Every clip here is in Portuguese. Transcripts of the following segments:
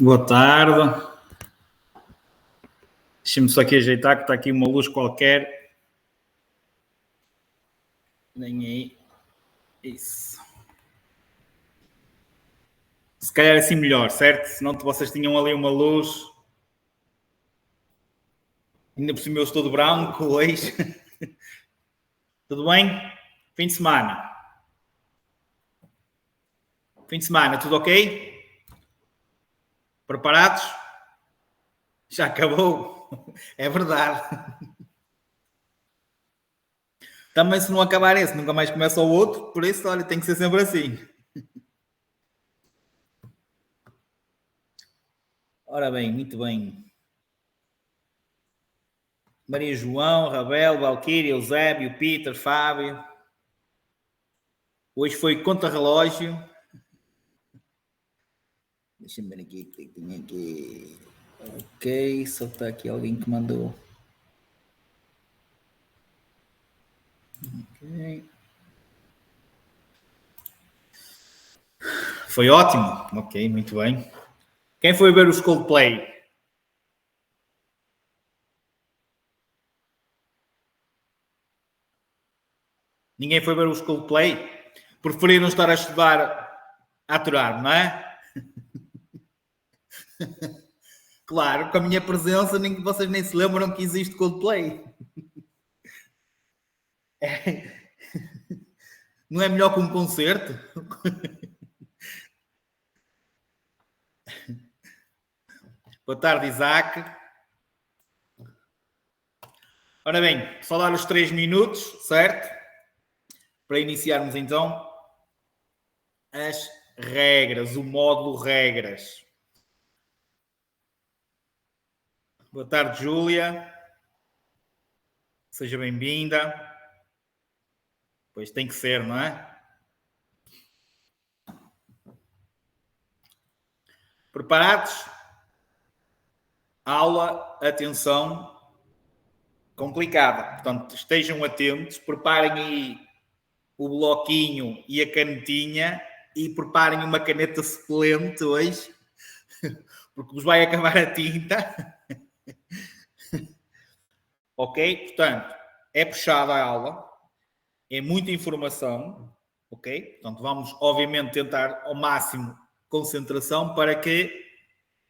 Boa tarde. Deixa-me só aqui ajeitar que está aqui uma luz qualquer. Nem aí. Isso. Se calhar assim melhor, certo? Senão vocês tinham ali uma luz. Ainda por cima eu estou de branco hoje. Tudo bem? Fim de semana. Fim de semana, tudo ok? Preparados? Já acabou. É verdade. Também se não acabar esse, nunca mais começa o outro. Por isso, olha, tem que ser sempre assim. Ora bem, muito bem. Maria João, Rabel, Valquíria, Eusébio, Peter, Fábio. Hoje foi contra-relógio. Deixa-me ver aqui o que tinha aqui. Ok, só está aqui alguém que mandou. Ok. Foi ótimo. Ok, muito bem. Quem foi ver os Coldplay? Ninguém foi ver os Coldplay? Preferiram estar a estudar a aturar, não é? Claro, com a minha presença, vocês nem se lembram que existe Coldplay. É. Não é melhor que um concerto? Boa tarde, Isaac. Ora bem, só dar os 3 minutos, certo? Para iniciarmos então as regras, o módulo regras. Boa tarde, Júlia. Seja bem-vinda. Pois tem que ser, não é? Preparados? Aula, atenção, complicada. Portanto, estejam atentos, preparem aí o bloquinho e a canetinha e preparem uma caneta suplente hoje, porque vos vai acabar a tinta. Ok? Portanto, é puxada a aula, é muita informação, ok? Portanto, vamos, obviamente, tentar ao máximo concentração para que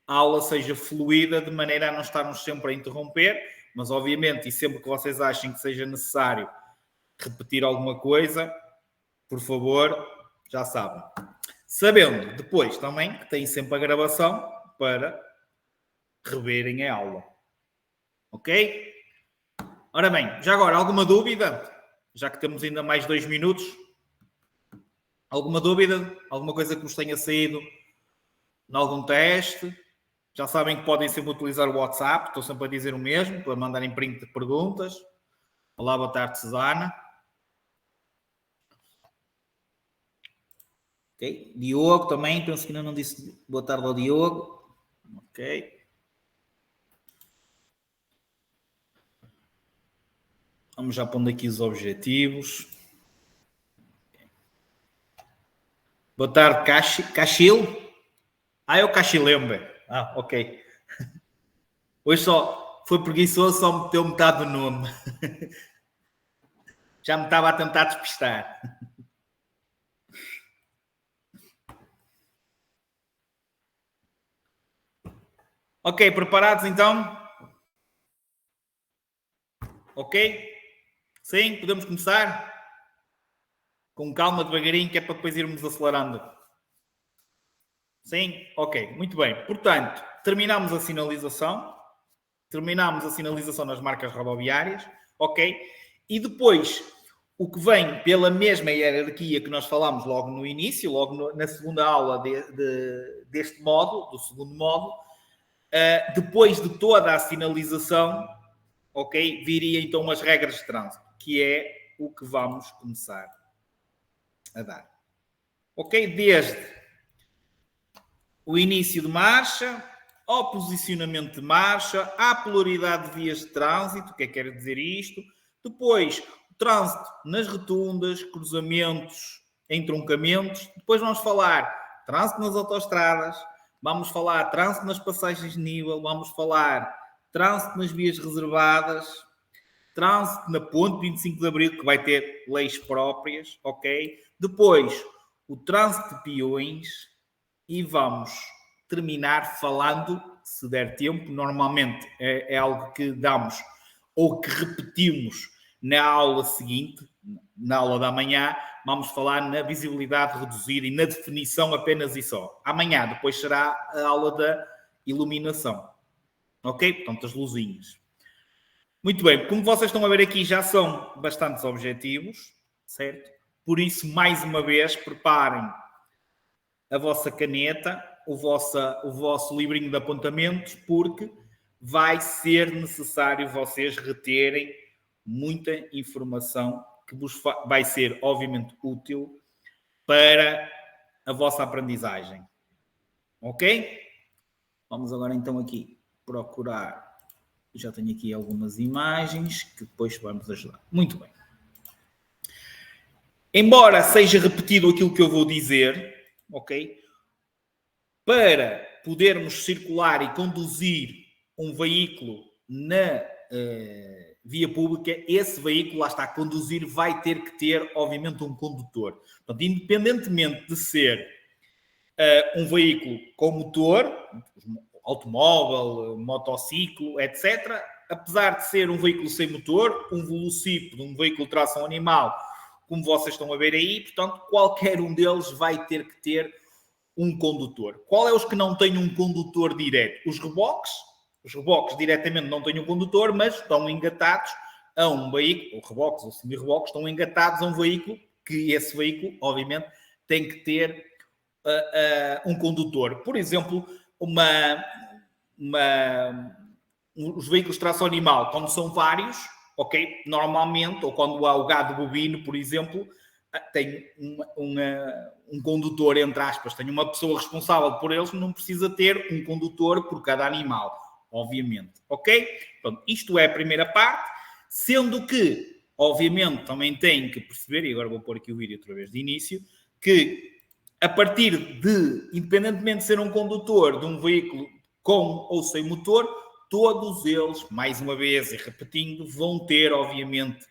a aula seja fluida, de maneira a não estarmos sempre a interromper, mas, obviamente, e sempre que vocês achem que seja necessário repetir alguma coisa, por favor, já sabem. Sabendo, depois, também, que têm sempre a gravação para reverem a aula. Ok? Ora bem, já agora, alguma dúvida? Já que temos ainda mais 2 minutos. Alguma dúvida? Alguma coisa que vos tenha saído em algum teste? Já sabem que podem sempre utilizar o WhatsApp. Estou sempre a dizer o mesmo, para mandarem print de perguntas. Olá, boa tarde, Susana. Ok. Diogo também, penso que ainda não disse boa tarde ao Diogo. Ok. Vamos já pondo aqui os objetivos. Boa tarde, Cachil. É o Cachilembe. Ok. Hoje só foi preguiçoso, só meteu metade do nome. Já me estava a tentar despistar. Ok, preparados então? Ok? Sim, podemos começar? Com calma, devagarinho, que é para depois irmos acelerando. Sim? Ok, muito bem. Portanto, terminamos a sinalização. Terminamos a sinalização nas marcas rodoviárias. Ok? E depois, o que vem pela mesma hierarquia que nós falámos logo no início, logo na segunda aula deste módulo, do segundo módulo, depois de toda a sinalização, ok, viria então as regras de trânsito, que é o que vamos começar a dar. Ok? Desde o início de marcha, ao posicionamento de marcha, à pluralidade de vias de trânsito, o que é que quer dizer isto? Depois, o trânsito nas rotundas, cruzamentos, entroncamentos. Depois vamos falar trânsito nas autoestradas, vamos falar trânsito nas passagens de nível, vamos falar trânsito nas vias reservadas, trânsito na ponte 25 de Abril, que vai ter leis próprias, ok? Depois, o trânsito de peões e vamos terminar falando, se der tempo, normalmente é algo que damos ou que repetimos na aula seguinte, na aula da manhã, vamos falar na visibilidade reduzida e na definição apenas e só. Amanhã, depois será a aula da iluminação. Ok? Portanto, as luzinhas. Muito bem, como vocês estão a ver aqui, já são bastantes objetivos, certo? Por isso, mais uma vez, preparem a vossa caneta, o vosso livrinho de apontamentos, porque vai ser necessário vocês reterem muita informação que vos vai ser, obviamente, útil para a vossa aprendizagem. Ok? Vamos agora, então, aqui procurar. Já tenho aqui algumas imagens que depois vamos ajudar. Muito bem. Embora seja repetido aquilo que eu vou dizer, ok? Para podermos circular e conduzir um veículo na via pública, esse veículo, lá está, a conduzir, vai ter que ter, obviamente, um condutor. Portanto, independentemente de ser um veículo com motor, automóvel, motociclo, etc., apesar de ser um veículo sem motor, um velocípede, um veículo de tração animal, como vocês estão a ver aí, portanto, qualquer um deles vai ter que ter um condutor. Qual é os que não têm um condutor direto? Os reboques. Os reboques diretamente não têm um condutor, mas estão engatados a um veículo, ou reboques ou semi-reboques, estão engatados a um veículo, que esse veículo, obviamente, tem que ter um condutor. Por exemplo, os veículos de tração animal, quando são vários, ok? Normalmente, ou quando há o gado bovino, por exemplo, tem um condutor, entre aspas, tem uma pessoa responsável por eles, não precisa ter um condutor por cada animal, obviamente, ok? Pronto, isto é a primeira parte, sendo que, obviamente, também tem que perceber, e agora vou pôr aqui o vídeo outra vez de início, que a partir de, independentemente de ser um condutor de um veículo com ou sem motor, todos eles, mais uma vez e repetindo, vão ter, obviamente,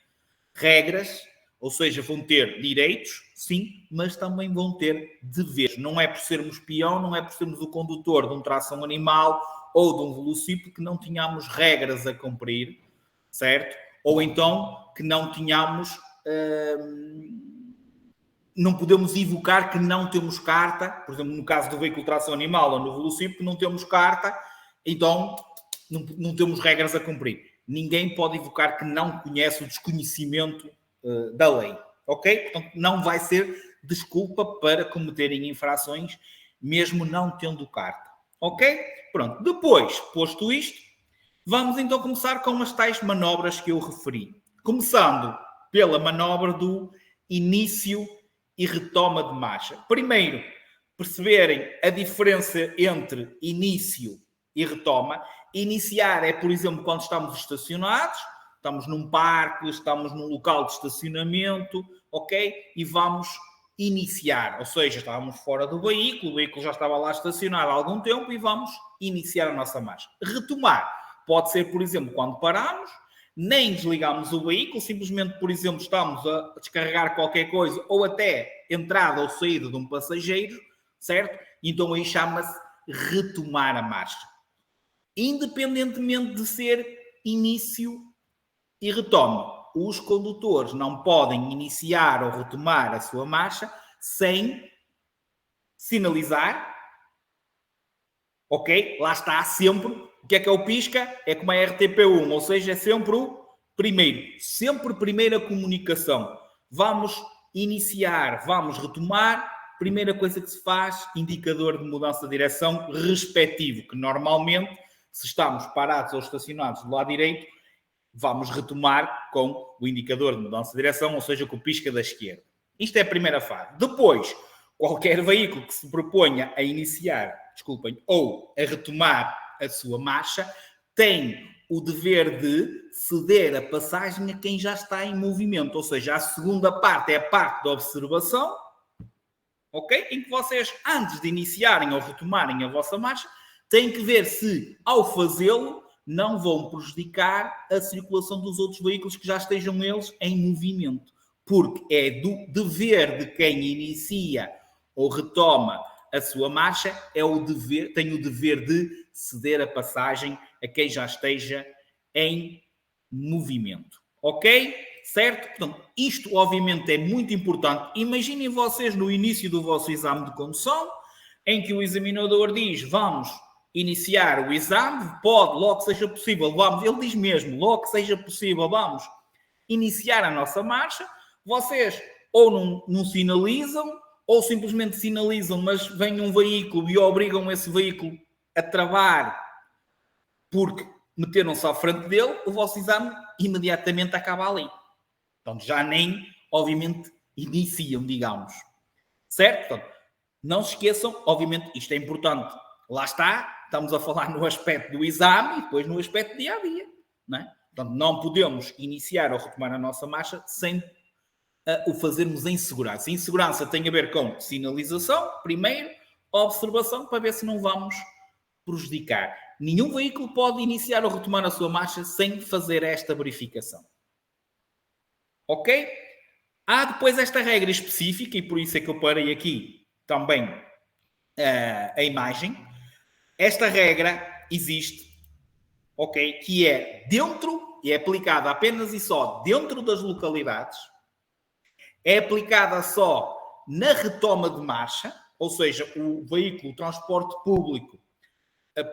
regras, ou seja, vão ter direitos, sim, mas também vão ter deveres. Não é por sermos peão, não é por sermos o condutor de um tração animal ou de um velocípede que não tenhamos regras a cumprir, certo? Ou então que não tenhamos... não podemos evocar que não temos carta, por exemplo, no caso do veículo de tração animal ou no velocípede, não temos carta, então não temos regras a cumprir. Ninguém pode evocar que não conhece o desconhecimento da lei, ok? Portanto, não vai ser desculpa para cometerem infrações, mesmo não tendo carta, ok? Pronto, depois, posto isto, vamos então começar com as tais manobras que eu referi. Começando pela manobra do início e retoma de marcha. Primeiro, perceberem a diferença entre início e retoma. Iniciar é, por exemplo, quando estamos estacionados, estamos num parque, estamos num local de estacionamento, ok? E vamos iniciar, ou seja, estávamos fora do veículo, o veículo já estava lá estacionado há algum tempo e vamos iniciar a nossa marcha. Retomar pode ser, por exemplo, quando paramos, nem desligamos o veículo, simplesmente, por exemplo, estamos a descarregar qualquer coisa ou até entrada ou saída de um passageiro, certo? Então aí chama-se retomar a marcha. Independentemente de ser início e retoma, os condutores não podem iniciar ou retomar a sua marcha sem sinalizar, ok? Lá está sempre. O que é o pisca? É como a RTP1, ou seja, é sempre o primeiro. Sempre primeira comunicação. Vamos iniciar, vamos retomar. Primeira coisa que se faz, indicador de mudança de direção respectivo, que normalmente, se estamos parados ou estacionados do lado direito, vamos retomar com o indicador de mudança de direção, ou seja, com o pisca da esquerda. Isto é a primeira fase. Depois, qualquer veículo que se proponha a iniciar, ou a retomar a sua marcha, tem o dever de ceder a passagem a quem já está em movimento. Ou seja, a segunda parte é a parte da observação, ok? Em que vocês, antes de iniciarem ou retomarem a vossa marcha, têm que ver se, ao fazê-lo, não vão prejudicar a circulação dos outros veículos que já estejam eles em movimento. Porque é do dever de quem inicia ou retoma a sua marcha, tem o dever de ceder a passagem a quem já esteja em movimento. Ok? Certo? Portanto, isto obviamente é muito importante. Imaginem vocês no início do vosso exame de condução, em que o examinador diz, vamos iniciar o exame, pode, logo que seja possível, vamos, ele diz mesmo, logo que seja possível, vamos iniciar a nossa marcha. Vocês ou não sinalizam, ou simplesmente sinalizam, mas vem um veículo e obrigam esse veículo a travar porque meteram-se à frente dele, o vosso exame imediatamente acaba ali. Então já nem, obviamente, iniciam, digamos. Certo? Portanto, não se esqueçam, obviamente, isto é importante. Lá está, estamos a falar no aspecto do exame e depois no aspecto do dia-a-dia. Não é? Portanto, não podemos iniciar ou retomar a nossa marcha sem o fazermos em segurança. Em segurança tem a ver com sinalização, primeiro, observação, para ver se não vamos prejudicar. Nenhum veículo pode iniciar ou retomar a sua marcha sem fazer esta verificação. Ok? Há depois esta regra específica, e por isso é que eu parei aqui também a imagem. Esta regra existe, ok? Que é dentro, e é aplicada apenas e só dentro das localidades, é aplicada só na retoma de marcha, ou seja, o veículo, o transporte público,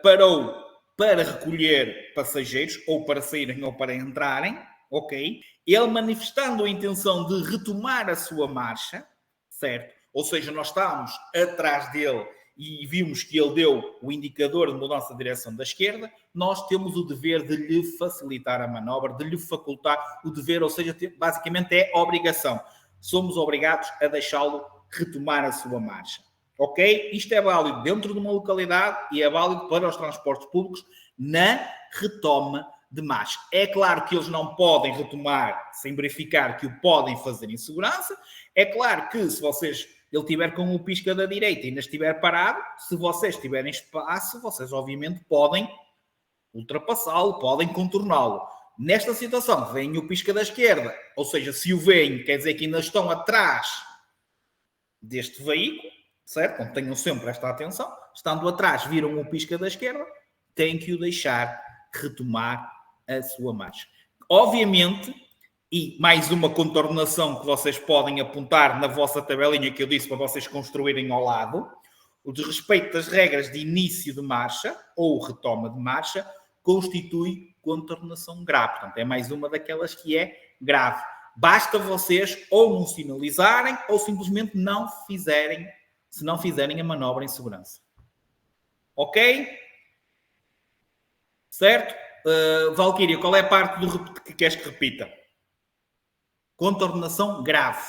parou para recolher passageiros, ou para saírem ou para entrarem, ok? Ele manifestando a intenção de retomar a sua marcha, certo? Ou seja, nós estávamos atrás dele e vimos que ele deu o indicador de mudança de direção da esquerda, nós temos o dever de lhe facilitar a manobra, de lhe facultar o dever, ou seja, basicamente é obrigação. Somos obrigados a deixá-lo retomar a sua marcha. Ok? Isto é válido dentro de uma localidade e é válido para os transportes públicos na retoma de marcha. É claro que eles não podem retomar sem verificar que o podem fazer em segurança. É claro que se ele estiver com o pisca da direita e ainda estiver parado, se vocês tiverem espaço, vocês obviamente podem ultrapassá-lo, podem contorná-lo. Nesta situação, vem o pisca da esquerda, ou seja, se o veem, quer dizer que ainda estão atrás deste veículo, certo? Então tenham sempre esta atenção. Estando atrás, viram o pisca da esquerda, têm que o deixar retomar a sua marcha. Obviamente, e mais uma contornação que vocês podem apontar na vossa tabelinha que eu disse para vocês construírem ao lado, o desrespeito das regras de início de marcha ou retoma de marcha constitui contornação grave. Portanto, é mais uma daquelas que é grave. Basta vocês ou não sinalizarem ou simplesmente se não fizerem a manobra em segurança. Ok? Certo? Valquíria, qual é a parte que queres que repita? Contornação grave.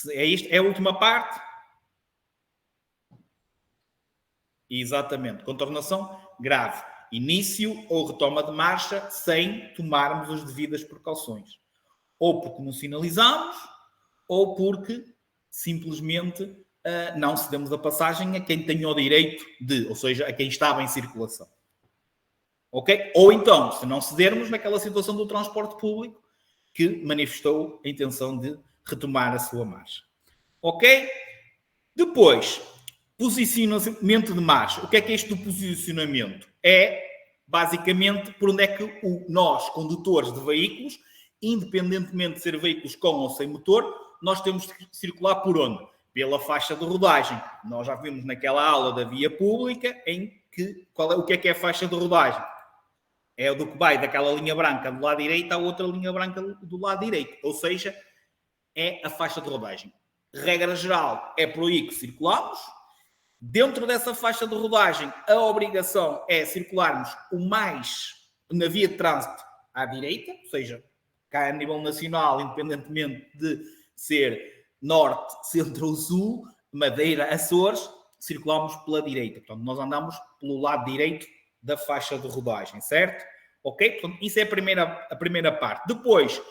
É isto? É a última parte? Exatamente. Contornação grave. Início ou retoma de marcha sem tomarmos as devidas precauções. Ou porque não sinalizamos, ou porque simplesmente não cedemos a passagem a quem tem o direito de, ou seja, a quem estava em circulação. Ok? Ou então, se não cedermos naquela situação do transporte público que manifestou a intenção de retomar a sua marcha. Ok? Depois, posicionamento de marcha. O que é isto do posicionamento? É, basicamente, por onde é que nós, condutores de veículos, independentemente de ser veículos com ou sem motor, nós temos de circular por onde? Pela faixa de rodagem. Nós já vimos naquela aula da via pública em que o que é a faixa de rodagem? É o do que vai daquela linha branca do lado direito à outra linha branca do lado direito. Ou seja, é a faixa de rodagem. Regra geral, é por aí que circulamos. Dentro dessa faixa de rodagem, a obrigação é circularmos o mais na via de trânsito à direita, ou seja, cá a nível nacional, independentemente de ser norte, centro ou sul, Madeira, Açores, circulamos pela direita. Portanto, nós andamos pelo lado direito da faixa de rodagem, certo? Ok? Portanto, isso é a primeira parte. Depois,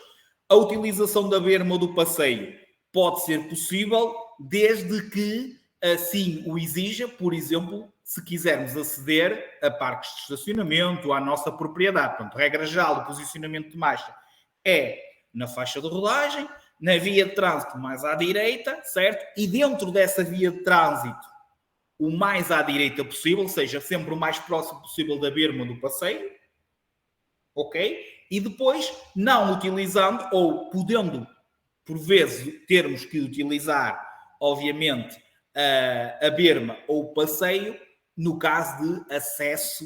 a utilização da berma ou do passeio. pode ser possível desde que assim o exija, por exemplo, se quisermos aceder a parques de estacionamento, à nossa propriedade. Portanto, regra geral, o posicionamento de marcha é na faixa de rodagem, na via de trânsito mais à direita, certo? E dentro dessa via de trânsito, o mais à direita possível, ou seja, sempre o mais próximo possível da berma do passeio, ok? E depois, não utilizando, ou podendo, por vezes, termos que utilizar, obviamente, a berma ou o passeio, no caso de acesso,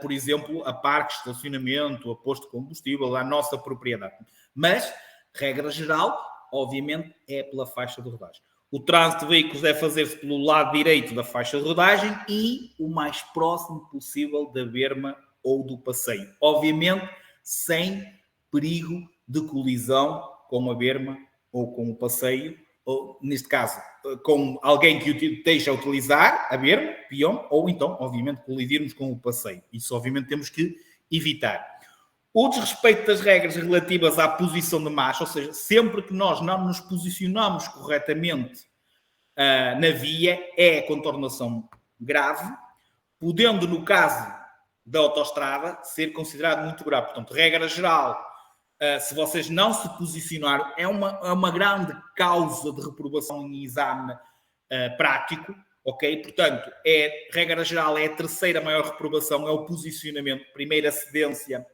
por exemplo, a parques de estacionamento, a posto de combustível, à nossa propriedade. Mas, regra geral, obviamente, é pela faixa de rodagem. O trânsito de veículos deve fazer-se pelo lado direito da faixa de rodagem e o mais próximo possível da berma ou do passeio. Obviamente, sem perigo de colisão com a berma ou com o passeio, ou, neste caso, com alguém que esteja a utilizar a berma, peão, ou então, obviamente, colidirmos com o passeio. Isso, obviamente, temos que evitar. O desrespeito das regras relativas à posição de marcha, ou seja, sempre que nós não nos posicionamos corretamente na via, é contornação grave, podendo, no caso da autoestrada, ser considerado muito grave. Portanto, regra geral, se vocês não se posicionaram, é uma grande causa de reprovação em exame prático, ok? Portanto, regra geral, é a terceira maior reprovação, é o posicionamento. Primeira, cedência.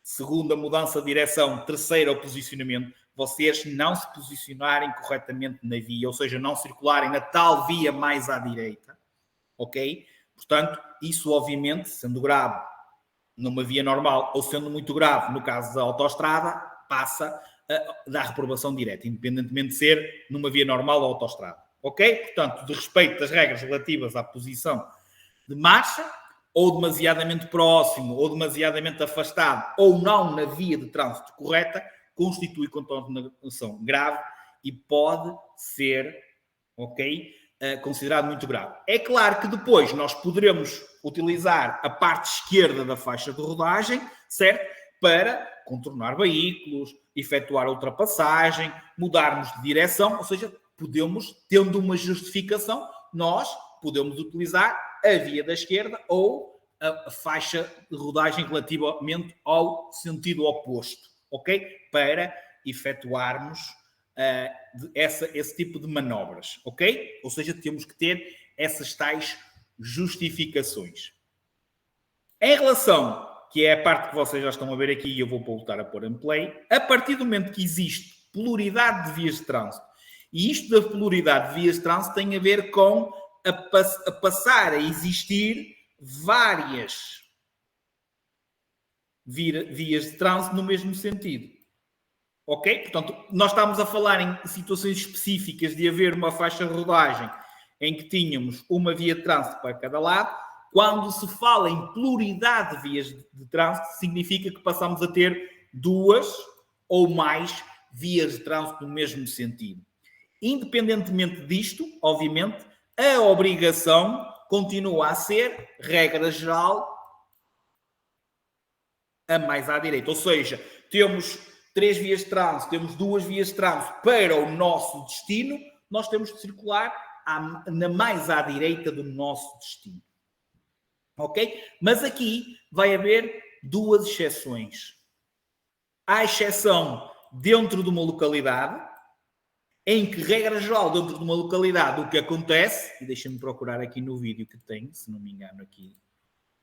Segunda, mudança de direção. Terceira, o posicionamento. Vocês não se posicionarem corretamente na via, ou seja, não circularem na tal via mais à direita, ok? Portanto, isso obviamente, sendo grave numa via normal ou sendo muito grave no caso da autoestrada, passa a dar reprovação direta, independentemente de ser numa via normal ou autoestrada, ok? Portanto, de respeito das regras relativas à posição de marcha, ou demasiadamente próximo, ou demasiadamente afastado, ou não na via de trânsito correta, constitui contornação grave e pode ser, ok, considerado muito grave. É claro que depois nós poderemos utilizar a parte esquerda da faixa de rodagem, certo? Para contornar veículos, efetuar ultrapassagem, mudarmos de direção, ou seja, podemos, tendo uma justificação, nós podemos utilizar a via da esquerda ou a faixa de rodagem relativamente ao sentido oposto, ok? Para efetuarmos esse tipo de manobras, ok? Ou seja, temos que ter essas tais justificações. Em relação, que é a parte que vocês já estão a ver aqui e eu vou voltar a pôr em play, a partir do momento que existe pluralidade de vias de trânsito, e isto da pluralidade de vias de trânsito tem a ver com a passar a existir várias vias de trânsito no mesmo sentido. Ok? Portanto, nós estamos a falar em situações específicas de haver uma faixa de rodagem em que tínhamos uma via de trânsito para cada lado. Quando se fala em pluralidade de vias de trânsito, significa que passamos a ter duas ou mais vias de trânsito no mesmo sentido. Independentemente disto, obviamente, a obrigação continua a ser, regra geral, a mais à direita. Ou seja, temos 3 vias de trânsito, temos 2 vias de trânsito para o nosso destino, nós temos de circular na mais à direita do nosso destino. Ok? Mas aqui vai haver 2 exceções. Há a exceção dentro de uma localidade, em que, regra geral, dentro de uma localidade, o que acontece, e deixa-me procurar aqui no vídeo que tenho, se não me engano, aqui,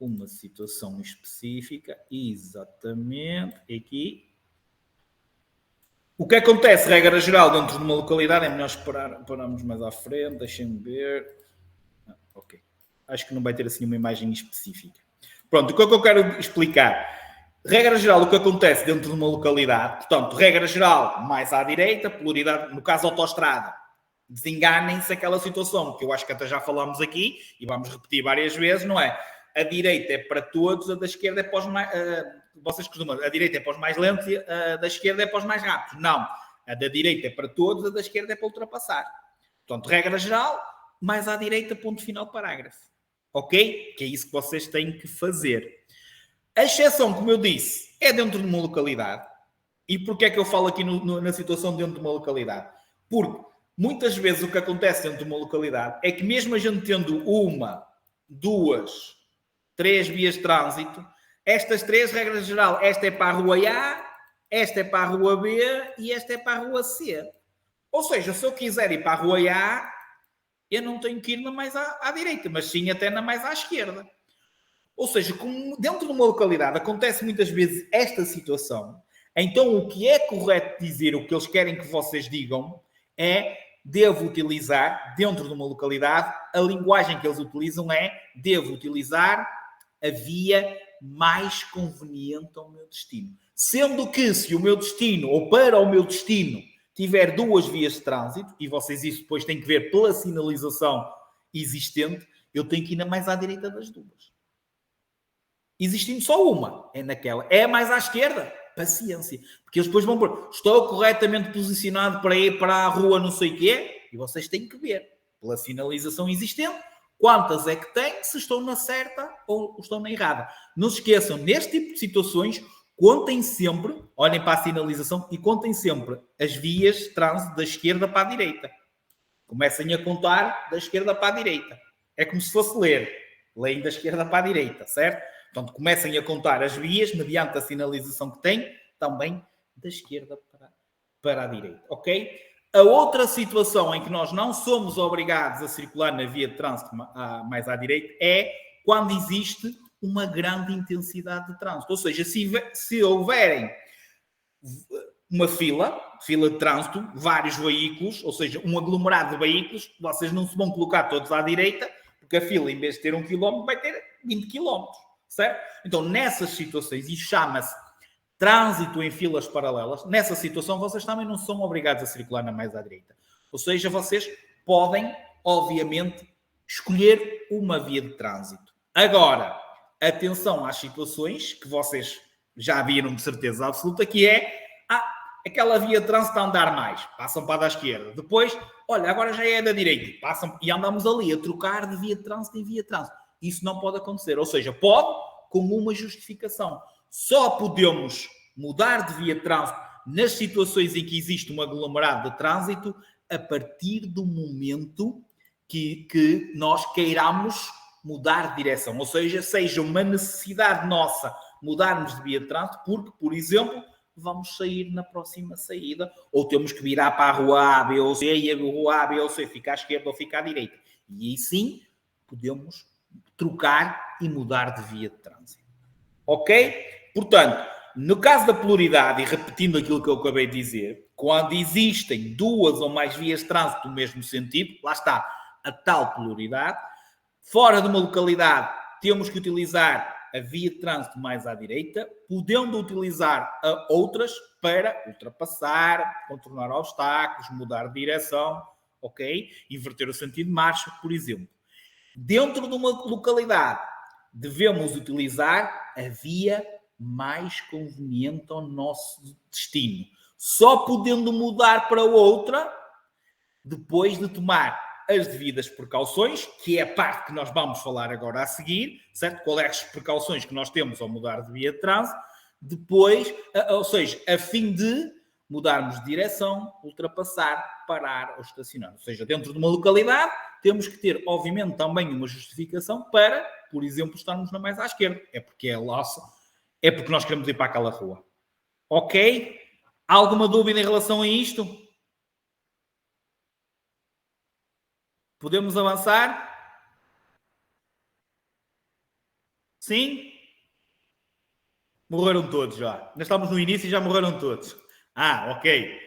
uma situação específica, exatamente, aqui. O que acontece, regra geral, dentro de uma localidade, é melhor pararmos mais à frente, deixem-me ver. Ok. Acho que não vai ter assim uma imagem específica. Pronto, o que é que eu quero explicar? Regra geral, o que acontece dentro de uma localidade, portanto, regra geral, mais à direita, pluralidade, no caso autoestrada, desenganem-se aquela situação, que eu acho que até já falámos aqui, e vamos repetir várias vezes, não é? A direita é para todos, a da esquerda é para os mais... vocês costumam, a direita é para os mais lentos e a da esquerda é para os mais rápidos. Não, a da direita é para todos, a da esquerda é para ultrapassar. Portanto, regra geral, mais à direita, ponto final, parágrafo. Ok? Que é isso que vocês têm que fazer. A exceção, como eu disse, é dentro de uma localidade. E porquê é que eu falo aqui na situação dentro de uma localidade? Porque muitas vezes o que acontece dentro de uma localidade é que mesmo a gente tendo 1, 2, 3 vias de trânsito, estas 3, regra geral, esta é para a rua A, esta é para a rua B e esta é para a rua C. Ou seja, se eu quiser ir para a rua A, eu não tenho que ir na mais à direita, mas sim até na mais à esquerda. Ou seja, como dentro de uma localidade acontece muitas vezes esta situação, então o que é correto dizer, o que eles querem que vocês digam, é devo utilizar, dentro de uma localidade, a linguagem que eles utilizam é devo utilizar a via mais conveniente ao meu destino. Sendo que se o meu destino, ou para o meu destino, tiver 2 vias de trânsito, e vocês isso depois têm que ver pela sinalização existente, eu tenho que ir na mais à direita das 2. Existindo só uma, é naquela. É mais à esquerda, paciência. Porque eles depois vão pôr, estou corretamente posicionado para ir para a rua não sei o quê, e vocês têm que ver, pela sinalização existente, quantas é que têm, se estão na certa ou estão na errada. Não se esqueçam, neste tipo de situações, contem sempre, olhem para a sinalização e contem sempre as vias de trânsito da esquerda para a direita. Comecem a contar da esquerda para a direita. É como se fosse ler. Leem da esquerda para a direita, certo? Portanto, comecem a contar as vias, mediante a sinalização que têm, também da esquerda para a direita, ok? A outra situação em que nós não somos obrigados a circular na via de trânsito mais à direita é quando existe uma grande intensidade de trânsito. Ou seja, se houverem uma fila de trânsito, vários veículos, ou seja, um aglomerado de veículos, vocês não se vão colocar todos à direita, porque a fila, em vez de ter 1 km, vai ter 20 km, certo? Então, nessas situações, e chama-se trânsito em filas paralelas, nessa situação vocês também não são obrigados a circular na mais à direita. Ou seja, vocês podem, obviamente, escolher uma via de trânsito. Agora, atenção às situações que vocês já viram de certeza absoluta, que é aquela via de trânsito a andar mais, passam para a da esquerda. Depois, olha, agora já é da direita, passam e andamos ali a trocar de via de trânsito em via de trânsito. Isso não pode acontecer. Ou seja, pode com uma justificação. Só podemos mudar de via de trânsito nas situações em que existe um aglomerado de trânsito a partir do momento que nós queiramos mudar de direção. Ou seja uma necessidade nossa mudarmos de via de trânsito porque, por exemplo, vamos sair na próxima saída ou temos que virar para a rua A, B ou C e a rua A, B ou C fica à esquerda ou fica à direita. E aí sim podemos trocar e mudar de via de trânsito. Ok? Portanto, no caso da pluralidade, e repetindo aquilo que eu acabei de dizer, quando existem 2 ou mais vias de trânsito no mesmo sentido, lá está a tal pluralidade, fora de uma localidade temos que utilizar a via de trânsito mais à direita, podendo utilizar outras para ultrapassar, contornar obstáculos, mudar de direção, ok? Inverter o sentido de marcha, por exemplo. Dentro de uma localidade, devemos utilizar a via mais conveniente ao nosso destino. Só podendo mudar para outra, depois de tomar as devidas precauções, que é a parte que nós vamos falar agora a seguir, certo? Quais são as precauções que nós temos ao mudar de via de trânsito, depois, ou seja, a fim de mudarmos de direção, ultrapassar, parar ou estacionar. Ou seja, dentro de uma localidade, temos que ter, obviamente, também uma justificação para, por exemplo, estarmos na mais à esquerda. É porque é nossa, é porque nós queremos ir para aquela rua. Ok? Alguma dúvida em relação a isto? Podemos avançar? Sim? Morreram todos já. Nós estamos no início e já morreram todos. Ok.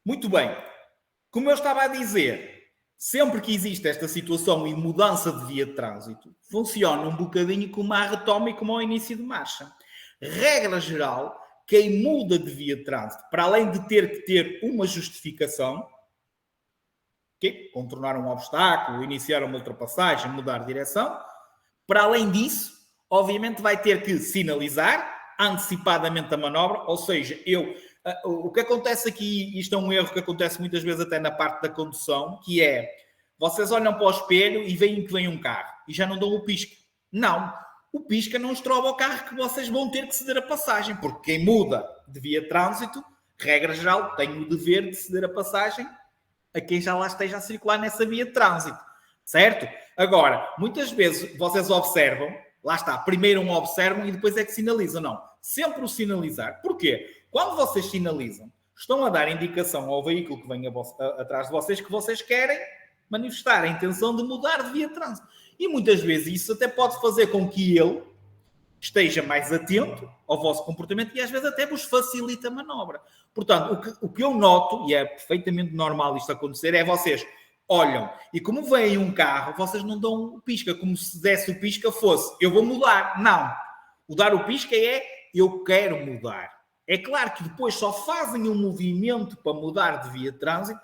Muito bem. Como eu estava a dizer, sempre que existe esta situação e mudança de via de trânsito, funciona um bocadinho como a retoma e como ao início de marcha. Regra geral, quem muda de via de trânsito, para além de ter que ter uma justificação, contornar um obstáculo, iniciar uma ultrapassagem, mudar de direção, para além disso, obviamente vai ter que sinalizar antecipadamente a manobra, ou seja, o que acontece aqui, isto é um erro que acontece muitas vezes até na parte da condução, que é, vocês olham para o espelho e veem que vem um carro, e já não dão o pisca. Não, o pisca não estroba o carro que vocês vão ter que ceder a passagem, porque quem muda de via de trânsito, regra geral, tem o dever de ceder a passagem a quem já lá esteja a circular nessa via de trânsito, certo? Agora, muitas vezes vocês observam, lá está, primeiro observam e depois é que sinalizam. Não, sempre o sinalizar. Porquê? Quando vocês sinalizam, estão a dar indicação ao veículo que vem atrás de vocês que vocês querem manifestar a intenção de mudar de via de trânsito. E muitas vezes isso até pode fazer com que ele esteja mais atento ao vosso comportamento e às vezes até vos facilita a manobra. Portanto, o que eu noto, e é perfeitamente normal isto acontecer, é vocês olham e como vem um carro, vocês não dão o pisca, como se desse o pisca fosse eu vou mudar. Não. O dar o pisca é eu quero mudar. É claro que depois só fazem um movimento para mudar de via de trânsito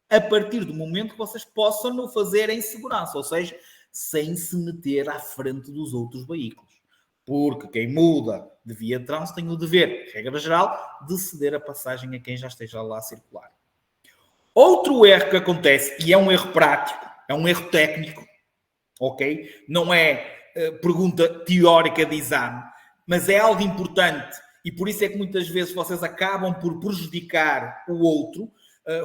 a partir do momento que vocês possam o fazer em segurança, ou seja, sem se meter à frente dos outros veículos. Porque quem muda de via de trânsito tem o dever, regra geral, de ceder a passagem a quem já esteja lá a circular. Outro erro que acontece, e é um erro prático, é um erro técnico, ok? Não é pergunta teórica de exame, mas é algo importante e por isso é que muitas vezes vocês acabam por prejudicar o outro,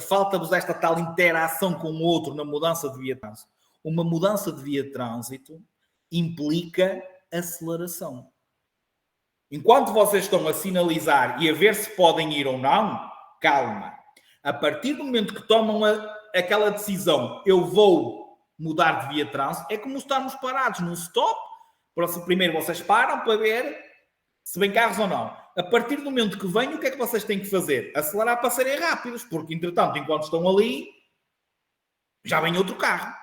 falta-vos esta tal interação com o outro na mudança de via de trânsito. Uma mudança de via de trânsito implica aceleração. Enquanto vocês estão a sinalizar e a ver se podem ir ou não, calma. A partir do momento que tomam aquela decisão, eu vou mudar de via de trânsito, é como estarmos parados num stop. Primeiro vocês param para ver se vem carros ou não. A partir do momento que vem, o que é que vocês têm que fazer? Acelerar para serem rápidos, porque entretanto, enquanto estão ali, já vem outro carro.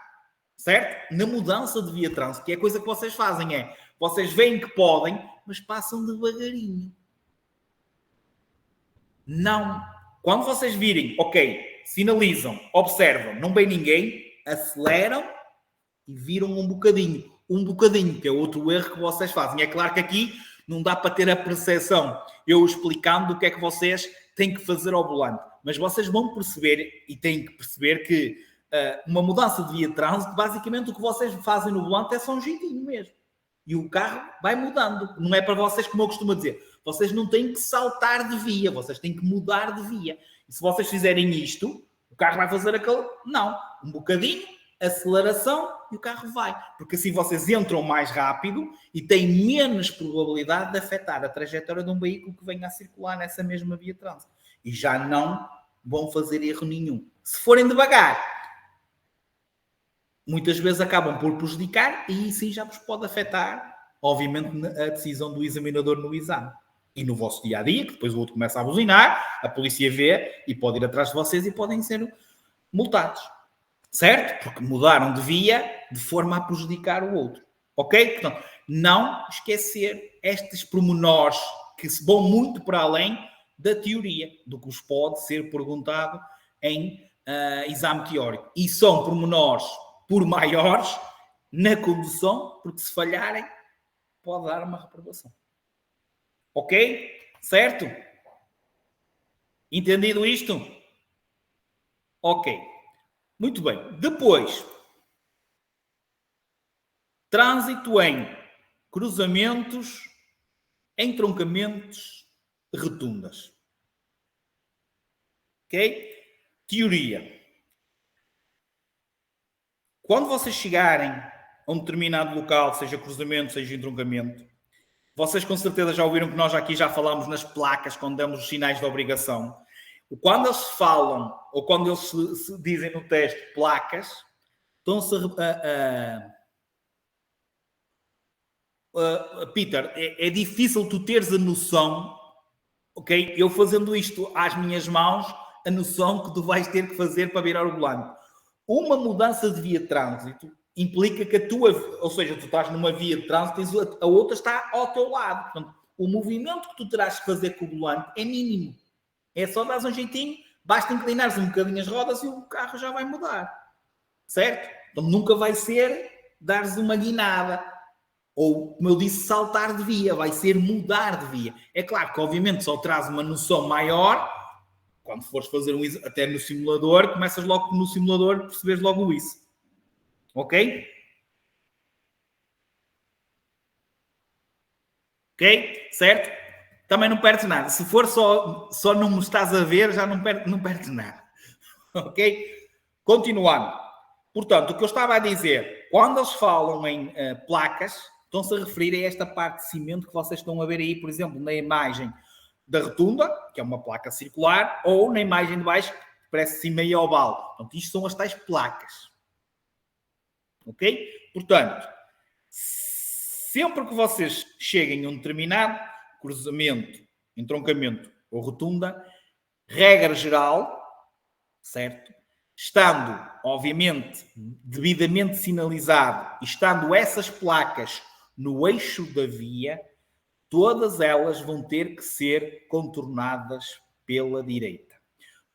Certo? Na mudança de via de trânsito, que é a coisa que vocês fazem vocês veem que podem, mas passam devagarinho. Não. Quando vocês virem, ok, sinalizam, observam, não vem ninguém, aceleram e viram um bocadinho. Um bocadinho, que é outro erro que vocês fazem. É claro que aqui não dá para ter a percepção, eu explicando o que é que vocês têm que fazer ao volante. Mas vocês vão perceber, e têm que perceber que uma mudança de via de trânsito, basicamente o que vocês fazem no volante é só um jeitinho mesmo. E o carro vai mudando. Não é para vocês, como eu costumo dizer, vocês não têm que saltar de via, vocês têm que mudar de via. E se vocês fizerem isto, o carro vai fazer aquele... Não, um bocadinho, aceleração e o carro vai. Porque assim vocês entram mais rápido e têm menos probabilidade de afetar a trajetória de um veículo que venha a circular nessa mesma via de trânsito. E já não vão fazer erro nenhum. Se forem devagar, muitas vezes acabam por prejudicar e sim já vos pode afetar, obviamente, a decisão do examinador no exame. E no vosso dia-a-dia, que depois o outro começa a buzinar, a polícia vê e pode ir atrás de vocês e podem ser multados. Certo? Porque mudaram de via de forma a prejudicar o outro. Ok? Portanto, não esquecer estes pormenores que se vão muito para além da teoria, do que vos pode ser perguntado em exame teórico. E são pormenores por maiores na condução, porque se falharem, pode dar uma reprovação. Ok? Certo? Entendido isto? Ok. Muito bem. Depois, trânsito em cruzamentos, entroncamentos, rotundas. Ok? Teoria. Quando vocês chegarem a um determinado local, seja cruzamento, seja entroncamento, vocês com certeza já ouviram que nós aqui já falámos nas placas, quando damos os sinais de obrigação. Quando eles falam, ou quando eles se dizem no texto placas, estão-se Peter, é difícil tu teres a noção, ok? Eu fazendo isto às minhas mãos, a noção que tu vais ter que fazer para virar o volante. Uma mudança de via de trânsito implica que a tua, ou seja, tu estás numa via de trânsito, a outra está ao teu lado. Portanto, o movimento que tu terás que fazer com o volante é mínimo. É só dar um jeitinho, basta inclinares um bocadinho as rodas e o carro já vai mudar. Certo? Então nunca vai ser dares uma guinada. Ou, como eu disse, saltar de via. Vai ser mudar de via. É claro que, obviamente, só traz uma noção maior quando fores fazer até no simulador, começas logo no simulador, percebes logo isso. Ok? Ok? Certo? Também não perdes nada. Se for só não me estás a ver, já não perdes nada. Ok? Continuando. Portanto, o que eu estava a dizer, quando eles falam em placas, estão-se a referir a esta parte de cimento que vocês estão a ver aí, por exemplo, na imagem da rotunda, que é uma placa circular, ou na imagem de baixo, que parece assim meio oval. Portanto, isto são as tais placas. Ok? Portanto, sempre que vocês cheguem a um determinado cruzamento, entroncamento ou rotunda, regra geral, certo? Estando, obviamente, devidamente sinalizado e estando essas placas no eixo da via, todas elas vão ter que ser contornadas pela direita.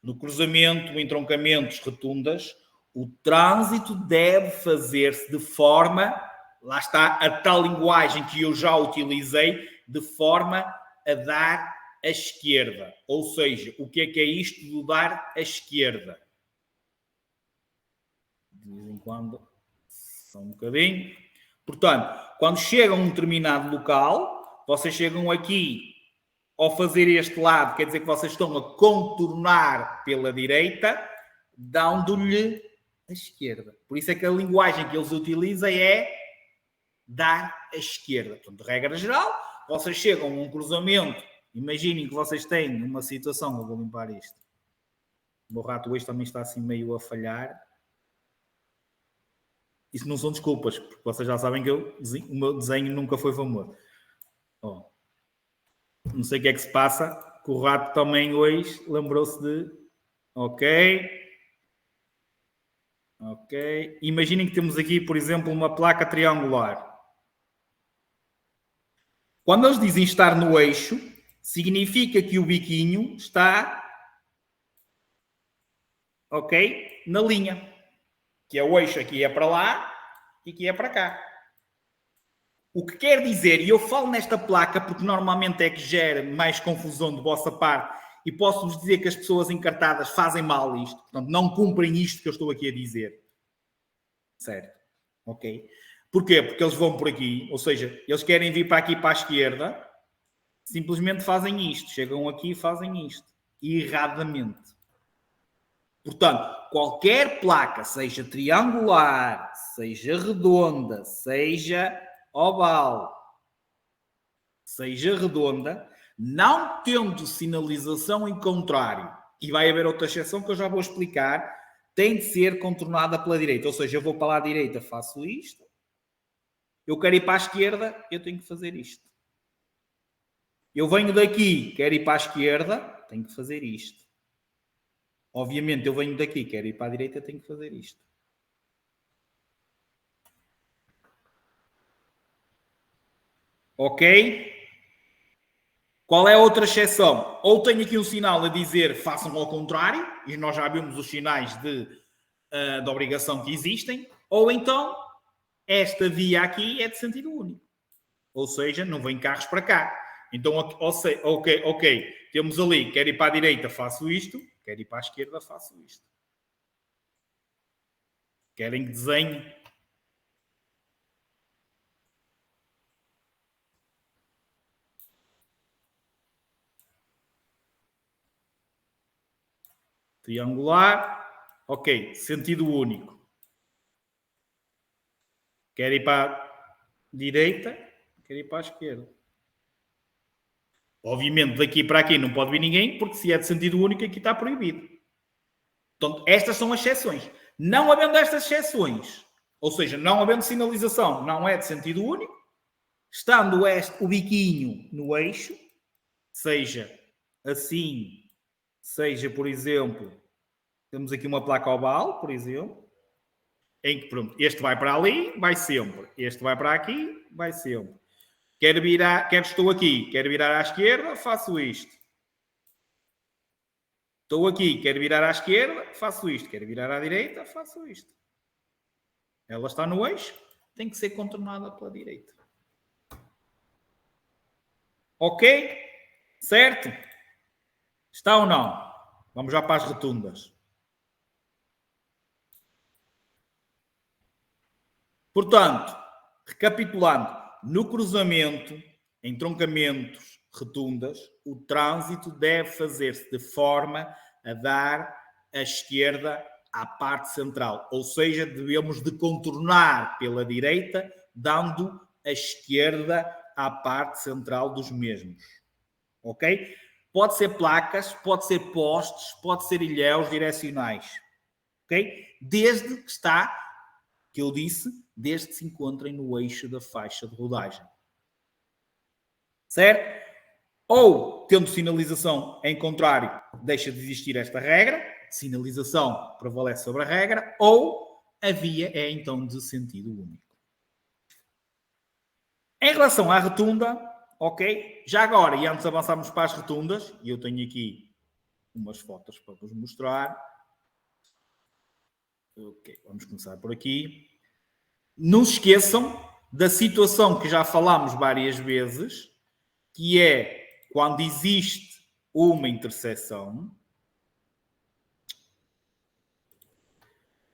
No cruzamento, entroncamentos, rotundas, o trânsito deve fazer-se de forma, lá está a tal linguagem que eu já utilizei, de forma a dar à esquerda. Ou seja, o que é isto de dar à esquerda? De vez em quando, só um bocadinho. Portanto, quando chegam a um determinado local, vocês chegam aqui ao fazer este lado, quer dizer que vocês estão a contornar pela direita, dando-lhe a esquerda. Por isso é que a linguagem que eles utilizam é dar à esquerda. Portanto, de regra geral, vocês chegam a um cruzamento, imaginem que vocês têm uma situação, eu vou limpar isto. O meu rato hoje também está assim meio a falhar. Isso não são desculpas, porque vocês já sabem que o meu desenho nunca foi famoso. Oh. Não sei o que é que se passa, que o rato também hoje lembrou-se de... Ok. Imaginem que temos aqui, por exemplo, uma placa triangular. Quando eles dizem estar no eixo, significa que o biquinho está, ok, na linha. Que é o eixo aqui é para lá e aqui é para cá. O que quer dizer, e eu falo nesta placa porque normalmente é que gera mais confusão de vossa parte e posso-vos dizer que as pessoas encartadas fazem mal isto, portanto não cumprem isto que eu estou aqui a dizer. Certo? Ok? Porquê? Porque eles vão por aqui, ou seja, eles querem vir para aqui para a esquerda, simplesmente fazem isto, chegam aqui e fazem isto, erradamente. Portanto, qualquer placa, seja triangular, seja redonda, seja oval, seja redonda, não tendo sinalização em contrário, e vai haver outra exceção que eu já vou explicar, tem de ser contornada pela direita. Ou seja, eu vou para a direita, faço isto. Eu quero ir para a esquerda, eu tenho que fazer isto. Eu venho daqui, quero ir para a esquerda, tenho que fazer isto. Obviamente, eu venho daqui, quero ir para a direita, tenho que fazer isto. Ok? Qual é a outra exceção? Ou tenho aqui um sinal a dizer façam ao contrário, e nós já vimos os sinais de obrigação que existem, ou então esta via aqui é de sentido único. Ou seja, não vem carros para cá. Então, ok, temos ali, quero ir para a direita, faço isto, quero ir para a esquerda, faço isto. Querem que desenhe? Triangular, ok, sentido único. Quero ir para a direita, quero ir para a esquerda. Obviamente, daqui para aqui não pode vir ninguém, porque se é de sentido único, aqui está proibido. Portanto, estas são as exceções. Não havendo estas exceções, ou seja, não havendo sinalização, não é de sentido único, estando o biquinho no eixo, seja assim, seja, por exemplo, temos aqui uma placa oval, por exemplo, em que, pronto, este vai para ali, vai sempre. Este vai para aqui, vai sempre. Estou aqui, quero virar à esquerda, faço isto. Estou aqui, quero virar à esquerda, faço isto. Quero virar à direita, faço isto. Ela está no eixo, tem que ser contornada pela direita. Ok? Certo? Está ou não? Vamos já para as rotundas. Portanto, recapitulando, no cruzamento, entroncamentos, rotundas, o trânsito deve fazer-se de forma a dar à esquerda à parte central. Ou seja, devemos de contornar pela direita, dando a esquerda à parte central dos mesmos. Ok? Pode ser placas, pode ser postes, pode ser ilhéus direcionais. Ok? Desde que está, que eu disse, desde que se encontrem no eixo da faixa de rodagem. Certo? Ou, tendo sinalização em contrário, deixa de existir esta regra, sinalização prevalece sobre a regra, ou a via é então de sentido único. Em relação à rotunda, ok? Já agora, e antes de avançarmos para as rotundas, e eu tenho aqui umas fotos para vos mostrar. Ok, vamos começar por aqui. Não se esqueçam da situação que já falámos várias vezes, que é quando existe uma interseção,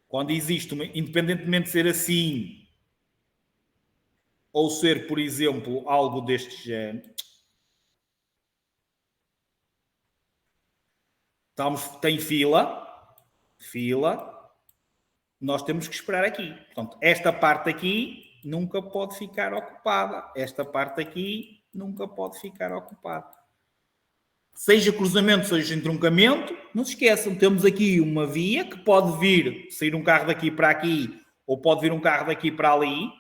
quando existe uma, independentemente de ser assim, ou ser, por exemplo, algo deste género, tem fila, nós temos que esperar aqui. Portanto, esta parte aqui nunca pode ficar ocupada. Esta parte aqui nunca pode ficar ocupada. Seja cruzamento, seja entroncamento, não se esqueçam, temos aqui uma via que pode vir, sair um carro daqui para aqui, ou pode vir um carro daqui para ali,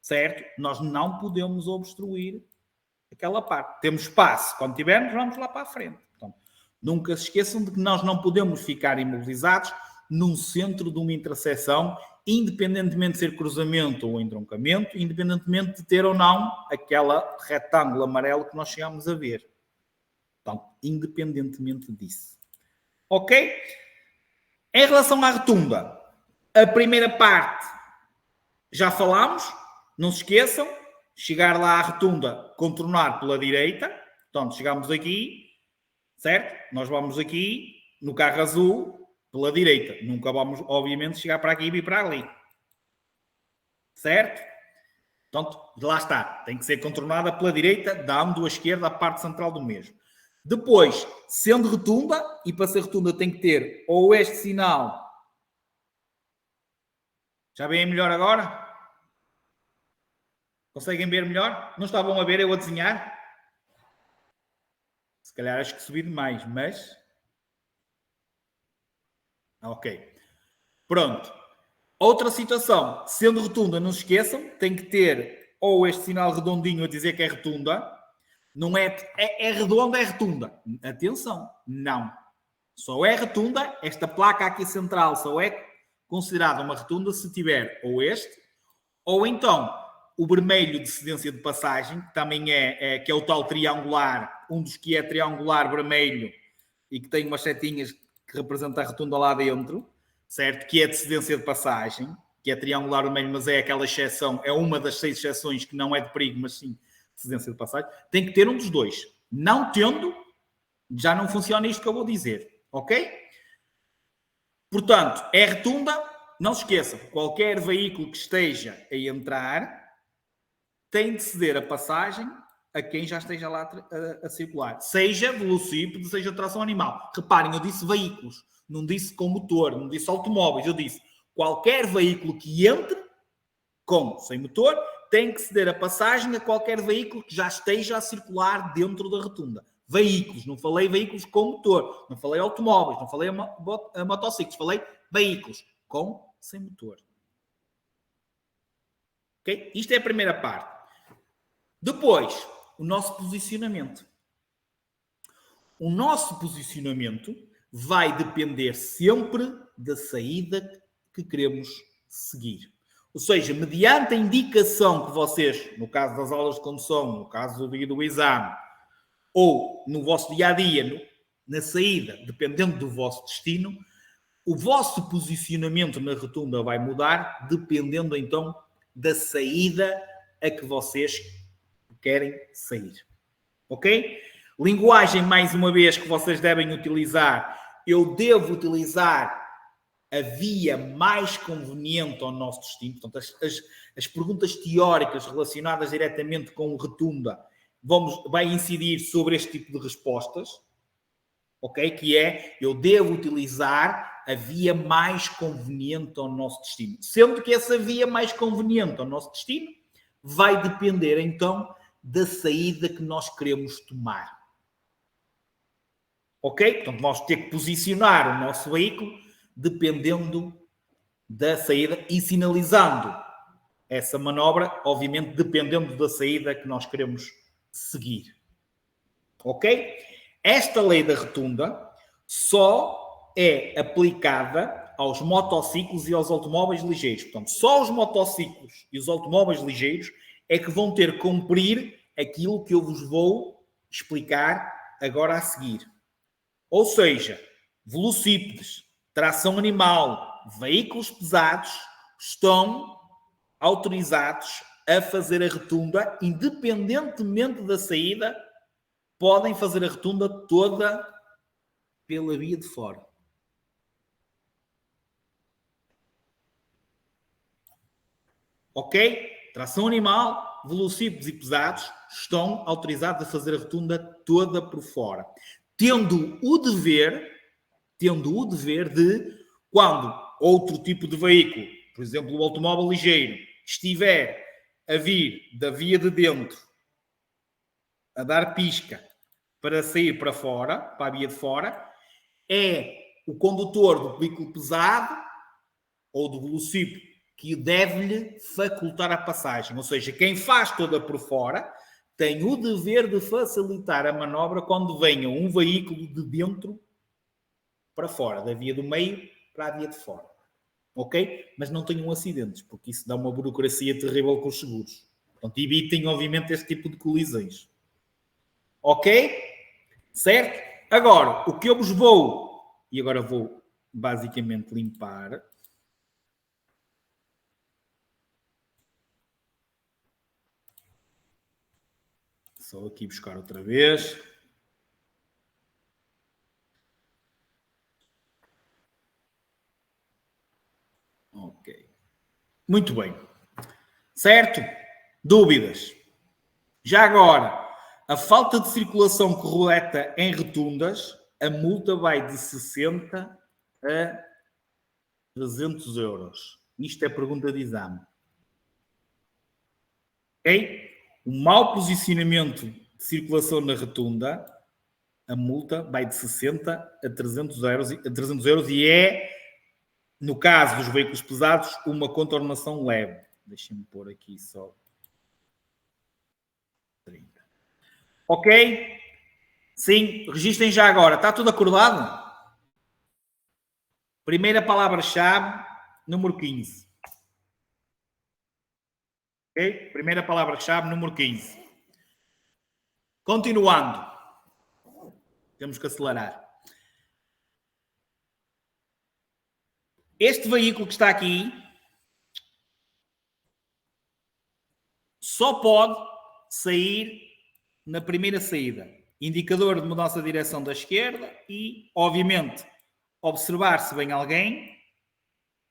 certo? Nós não podemos obstruir aquela parte. Temos espaço. Quando tivermos, vamos lá para a frente. Então, nunca se esqueçam de que nós não podemos ficar imobilizados num centro de uma interseção, independentemente de ser cruzamento ou entroncamento, independentemente de ter ou não aquela retângulo amarelo que nós chegamos a ver. Então, independentemente disso. Ok? Em relação à rotunda, a primeira parte já falámos, não se esqueçam, chegar lá à rotunda, contornar pela direita, portanto, chegamos aqui, certo? Nós vamos aqui, no carro azul, pela direita. Nunca vamos, obviamente, chegar para aqui e vir para ali. Certo? Portanto, lá está. Tem que ser contornada pela direita, dando à esquerda a parte central do mesmo. Depois, sendo rotunda, e para ser rotunda tem que ter ou este sinal. Já veem melhor agora? Conseguem ver melhor? Não estavam a ver eu a desenhar? Se calhar acho que subi demais, mas... Ok. Pronto. Outra situação, sendo rotunda, não se esqueçam, tem que ter ou este sinal redondinho a dizer que é rotunda. Não é redonda, é rotunda. Atenção, não. Só é rotunda, esta placa aqui central só é considerada uma rotunda se tiver ou este, ou então o vermelho de cedência de passagem, que também que é o tal triangular, um dos que é triangular vermelho e que tem umas setinhas que representa a rotunda lá dentro, certo? Que é de cedência de passagem, que é triangular vermelho, mas é aquela exceção, é uma das 6 exceções que não é de perigo, mas sim de cedência de passagem. Tem que ter um dos dois. Não tendo, já não funciona isto que eu vou dizer, ok? Portanto, é rotunda, não se esqueçam, qualquer veículo que esteja a entrar tem de ceder a passagem a quem já esteja lá a circular. Seja velocípede, seja tração animal. Reparem, eu disse veículos, não disse com motor, não disse automóveis, eu disse qualquer veículo que entre com sem motor tem que ceder a passagem a qualquer veículo que já esteja a circular dentro da rotunda. Veículos, não falei veículos com motor, não falei automóveis, não falei a motociclos, falei veículos com sem motor. Ok? Isto é a primeira parte. Depois, o nosso posicionamento. O nosso posicionamento vai depender sempre da saída que queremos seguir. Ou seja, mediante a indicação que vocês, no caso das aulas de condução, no caso do exame, ou no vosso dia-a-dia, na saída, dependendo do vosso destino, o vosso posicionamento na rotunda vai mudar, dependendo então da saída a que vocês querem sair. Ok? Linguagem, mais uma vez, que vocês devem utilizar. Eu devo utilizar a via mais conveniente ao nosso destino. Portanto, as perguntas teóricas relacionadas diretamente com rotunda vai incidir sobre este tipo de respostas. Ok? Que é, eu devo utilizar a via mais conveniente ao nosso destino. Sendo que essa via mais conveniente ao nosso destino vai depender, então, da saída que nós queremos tomar. Ok? Portanto, vamos ter que posicionar o nosso veículo dependendo da saída e sinalizando essa manobra, obviamente, dependendo da saída que nós queremos seguir. Ok? Esta lei da rotunda só é aplicada aos motociclos e aos automóveis ligeiros. Portanto, só os motociclos e os automóveis ligeiros é que vão ter que cumprir aquilo que eu vos vou explicar agora a seguir. Ou seja, velocípedes, tração animal, veículos pesados estão autorizados a fazer a rotunda, independentemente da saída, podem fazer a rotunda toda pela via de fora. Ok? Tração animal, velocípedes e pesados estão autorizados a fazer a rotunda toda por fora. Tendo o dever de, quando outro tipo de veículo, por exemplo, o automóvel ligeiro, estiver a vir da via de dentro, a dar pisca para sair para fora, para a via de fora, é o condutor do veículo pesado ou do velocípede que deve-lhe facultar a passagem. Ou seja, quem faz toda por fora tem o dever de facilitar a manobra quando venha um veículo de dentro para fora, da via do meio para a via de fora. Ok? Mas não tenham acidentes, porque isso dá uma burocracia terrível com os seguros. Portanto, evitem, obviamente, este tipo de colisões. Ok? Certo? Agora, o que eu vos vou... E agora vou, basicamente, limpar... Só aqui buscar outra vez. Ok. Muito bem. Certo? Dúvidas? Já agora, a falta de circulação correta em rotundas, a multa vai de 60 a 300 euros. Isto é pergunta de exame. Ok? O mau posicionamento de circulação na rotunda, a multa vai de 60 a 300 euros e é, no caso dos veículos pesados, uma contornação leve. Deixem-me pôr aqui só 30. Ok? Sim, registrem já agora. Está tudo acordado? Primeira palavra-chave, número 15. Ok? Primeira palavra-chave, número 15. Continuando. Temos que acelerar. Este veículo que está aqui só pode sair na primeira saída. Indicador de mudança de direção da esquerda e, obviamente, observar se vem alguém.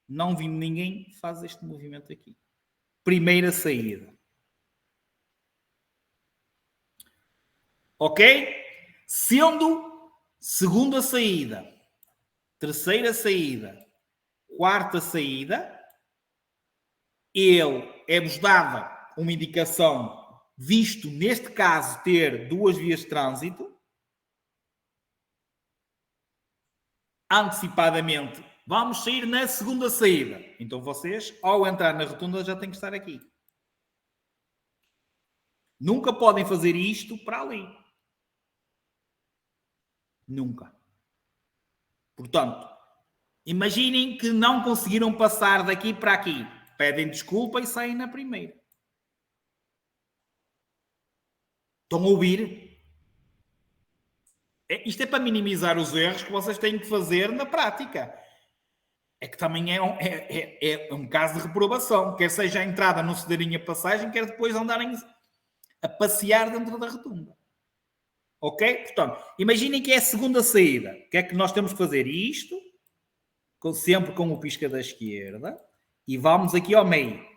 Não vindo ninguém, faz este movimento aqui. Primeira saída. Ok? Sendo segunda saída, terceira saída, quarta saída, ele é-vos dada uma indicação, visto neste caso ter duas vias de trânsito, antecipadamente, vamos sair na segunda saída. Então vocês, ao entrar na rotunda, já têm que estar aqui. Nunca podem fazer isto para ali. Nunca. Portanto, imaginem que não conseguiram passar daqui para aqui. Pedem desculpa e saem na primeira. Estão a ouvir? Isto é para minimizar os erros que vocês têm que fazer na prática. É que também é um caso de reprovação. Quer seja a entrada não cederem a passagem, quer depois andarem a passear dentro da rotunda. Ok? Portanto, imaginem que é a segunda saída. O que é que nós temos que fazer? Isto, sempre com o pisca da esquerda, e vamos aqui ao meio.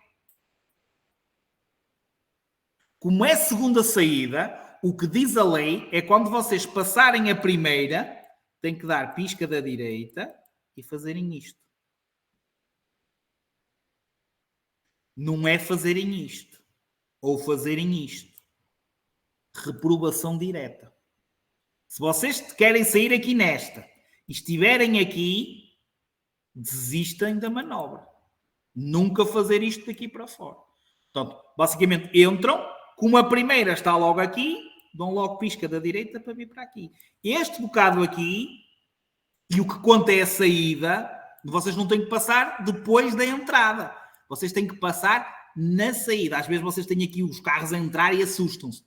Como é a segunda saída, o que diz a lei é quando vocês passarem a primeira, tem que dar pisca da direita e fazerem isto. Não é fazerem isto ou fazerem isto. Reprovação direta. Se vocês querem sair aqui nesta e estiverem aqui, desistem da manobra. Nunca fazer isto daqui para fora. Portanto, basicamente entram, como a primeira está logo aqui, dão logo pisca da direita para vir para aqui. Este bocado aqui, e o que conta é a saída, vocês não têm que passar depois da entrada. Vocês têm que passar na saída. Às vezes vocês têm aqui os carros a entrar e assustam-se.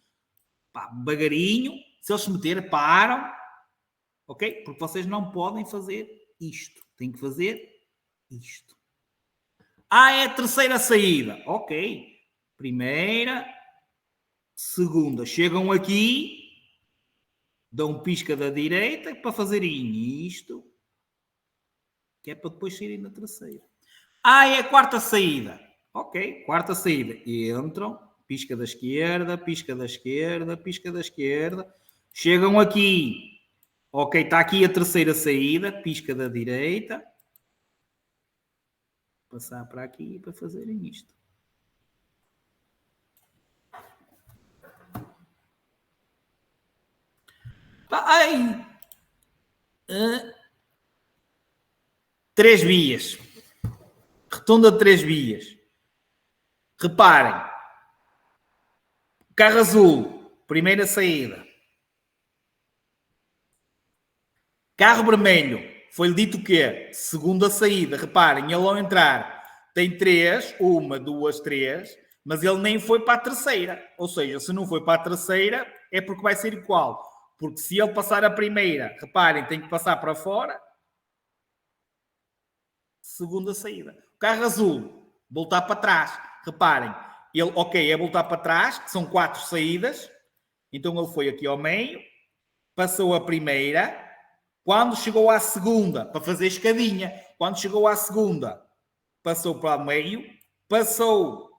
Pá, devagarinho, se eles se meterem, param. Ok? Porque vocês não podem fazer isto. Têm que fazer isto. É a terceira saída. Ok. Primeira. Segunda. Chegam aqui. Dão pisca da direita para fazerem isto. Que é para depois saírem na terceira. É a quarta saída. Ok. Quarta saída. Entram. Pisca da esquerda. Pisca da esquerda. Pisca da esquerda. Chegam aqui. Ok. Está aqui a terceira saída. Pisca da direita. Passar para aqui para fazerem isto. Três vias. Rotunda de 3 vias. Reparem. Carro azul. Primeira saída. Carro vermelho. Foi-lhe dito o quê? Segunda saída. Reparem, ele ao entrar tem 3. 1, 2, 3. Mas ele nem foi para a terceira. Ou seja, se não foi para a terceira, é porque vai ser igual. Porque se ele passar a primeira, reparem, tem que passar para fora. Segunda saída. O carro azul, voltar para trás. Reparem, ele, ok, é voltar para trás, que são 4 saídas. Então ele foi aqui ao meio, passou a primeira. Quando chegou à segunda, para fazer escadinha, quando chegou à segunda, passou para o meio, passou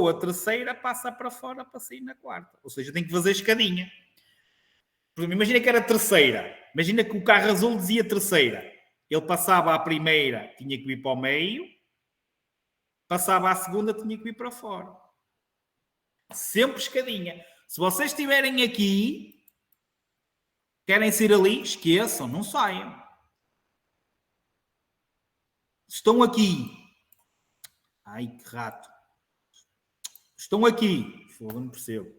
a terceira, passa para fora para sair na quarta. Ou seja, tem que fazer escadinha. Imagina que era terceira. Imagina que o carro azul dizia terceira. Ele passava à primeira, tinha que vir para o meio. Passava à segunda, tinha que vir para fora. Sempre escadinha. Se vocês estiverem aqui, querem sair ali, esqueçam, não saiam. Estão aqui. Ai, que rato. Estão aqui. Fogo, não percebo.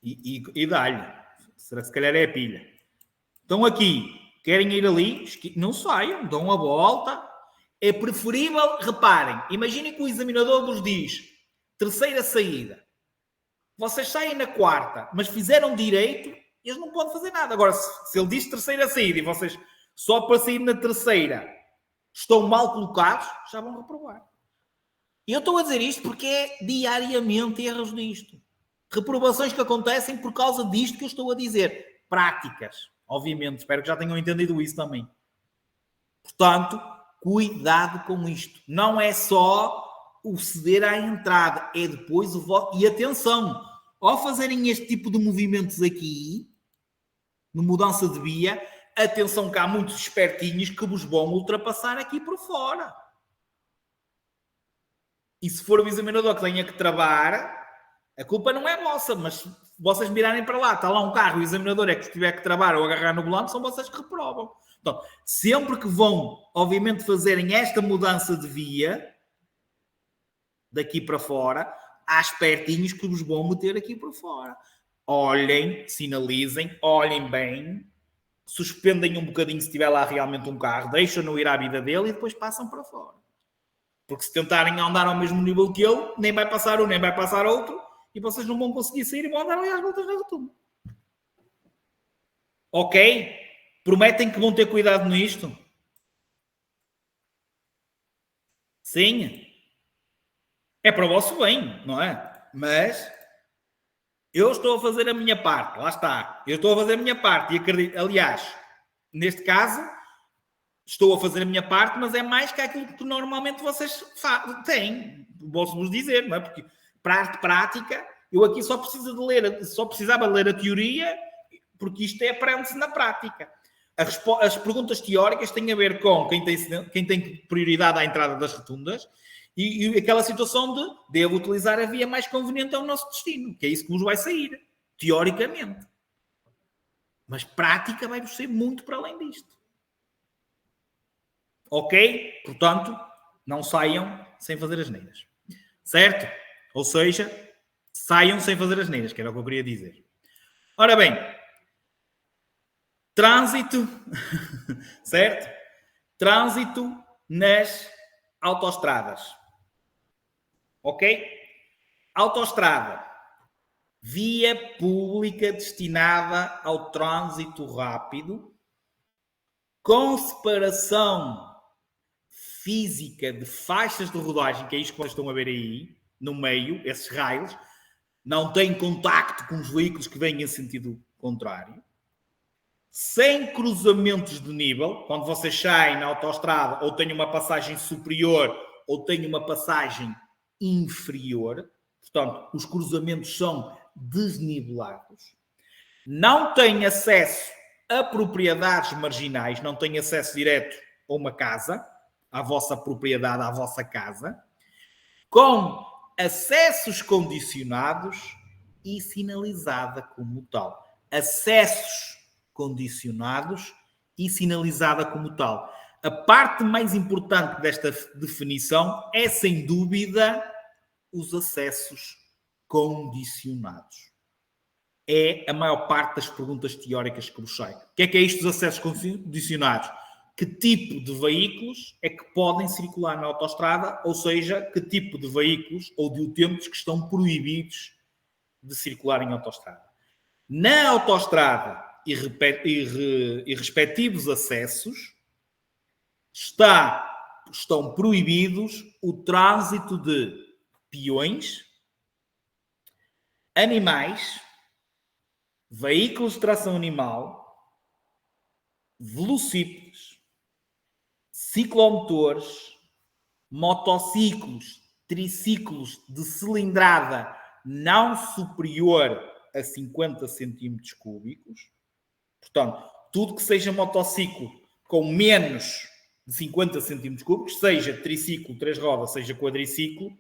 E dá-lhe. Se calhar é a pilha. Estão aqui. Querem ir ali, não saiam. Dão a volta. É preferível, reparem, imaginem que o examinador vos diz terceira saída. Vocês saem na quarta, mas fizeram direito, eles não podem fazer nada. Agora, se ele diz terceira saída e vocês só para sair na terceira estão mal colocados, já vão reprovar. E eu estou a dizer isto porque é diariamente erros disto. Reprovações que acontecem por causa disto que eu estou a dizer. Práticas, obviamente. Espero que já tenham entendido isso também. Portanto, cuidado com isto. Não é só o ceder à entrada, é depois o voto. E atenção, ao fazerem este tipo de movimentos aqui, de mudança de via, atenção que há muitos espertinhos que vos vão ultrapassar aqui por fora. E se for o examinador que tenha que travar, a culpa não é vossa, mas se vocês mirarem para lá, está lá um carro, o examinador é que tiver que travar ou agarrar no volante, são vocês que reprovam. Então, sempre que vão, obviamente, fazerem esta mudança de via, daqui para fora, há espertinhos que vos vão meter aqui para fora. Olhem, sinalizem, olhem bem, suspendem um bocadinho se tiver lá realmente um carro, deixam-no ir à vida dele e depois passam para fora. Porque se tentarem andar ao mesmo nível que ele, nem vai passar um, nem vai passar outro, e vocês não vão conseguir sair e vão andar ali às voltas da rotunda. Ok? Prometem que vão ter cuidado nisto? Sim. É para o vosso bem, não é? Mas eu estou a fazer a minha parte. Lá está. Eu estou a fazer a minha parte. E acredito, aliás, neste caso, estou a fazer a minha parte, mas é mais que aquilo que normalmente vocês têm. Posso-vos dizer, não é? Porque para a arte prática, eu aqui só precisava ler a teoria, porque isto aprende-se na prática. As perguntas teóricas têm a ver com quem tem prioridade à entrada das rotundas e aquela situação de devo utilizar a via mais conveniente ao nosso destino, que é isso que nos vai sair, teoricamente. Mas prática vai-vos ser muito para além disto. Ok? Portanto, não saiam sem fazer asneiras. Certo? Ou seja, saiam sem fazer asneiras, que era o que eu queria dizer. Ora bem, trânsito, certo? Trânsito nas autoestradas. Ok? Autoestrada. Via pública destinada ao trânsito rápido, com separação física de faixas de rodagem, que é isto que vocês estão a ver aí, no meio, esses raios, não tem contacto com os veículos que vêm em sentido contrário, sem cruzamentos de nível, quando vocês saem na autoestrada ou têm uma passagem superior ou têm uma passagem inferior, portanto, os cruzamentos são desnivelados, não têm acesso a propriedades marginais, não têm acesso direto a uma casa, à vossa propriedade, à vossa casa, com acessos condicionados e sinalizada como tal. Acessos condicionados e sinalizada como tal. A parte mais importante desta definição é, sem dúvida, os acessos condicionados. É a maior parte das perguntas teóricas que vos sai. O que é isto dos acessos condicionados? Que tipo de veículos é que podem circular na autoestrada, ou seja, que tipo de veículos ou de utentes que estão proibidos de circular em autoestrada. Na autoestrada e respectivos acessos estão proibidos o trânsito de peões, animais, veículos de tração animal, velocípedes, ciclomotores, motociclos, triciclos de cilindrada não superior a 50 centímetros cúbicos. Portanto, tudo que seja motociclo com menos de 50 centímetros cúbicos, seja triciclo, 3 rodas, seja quadriciclo,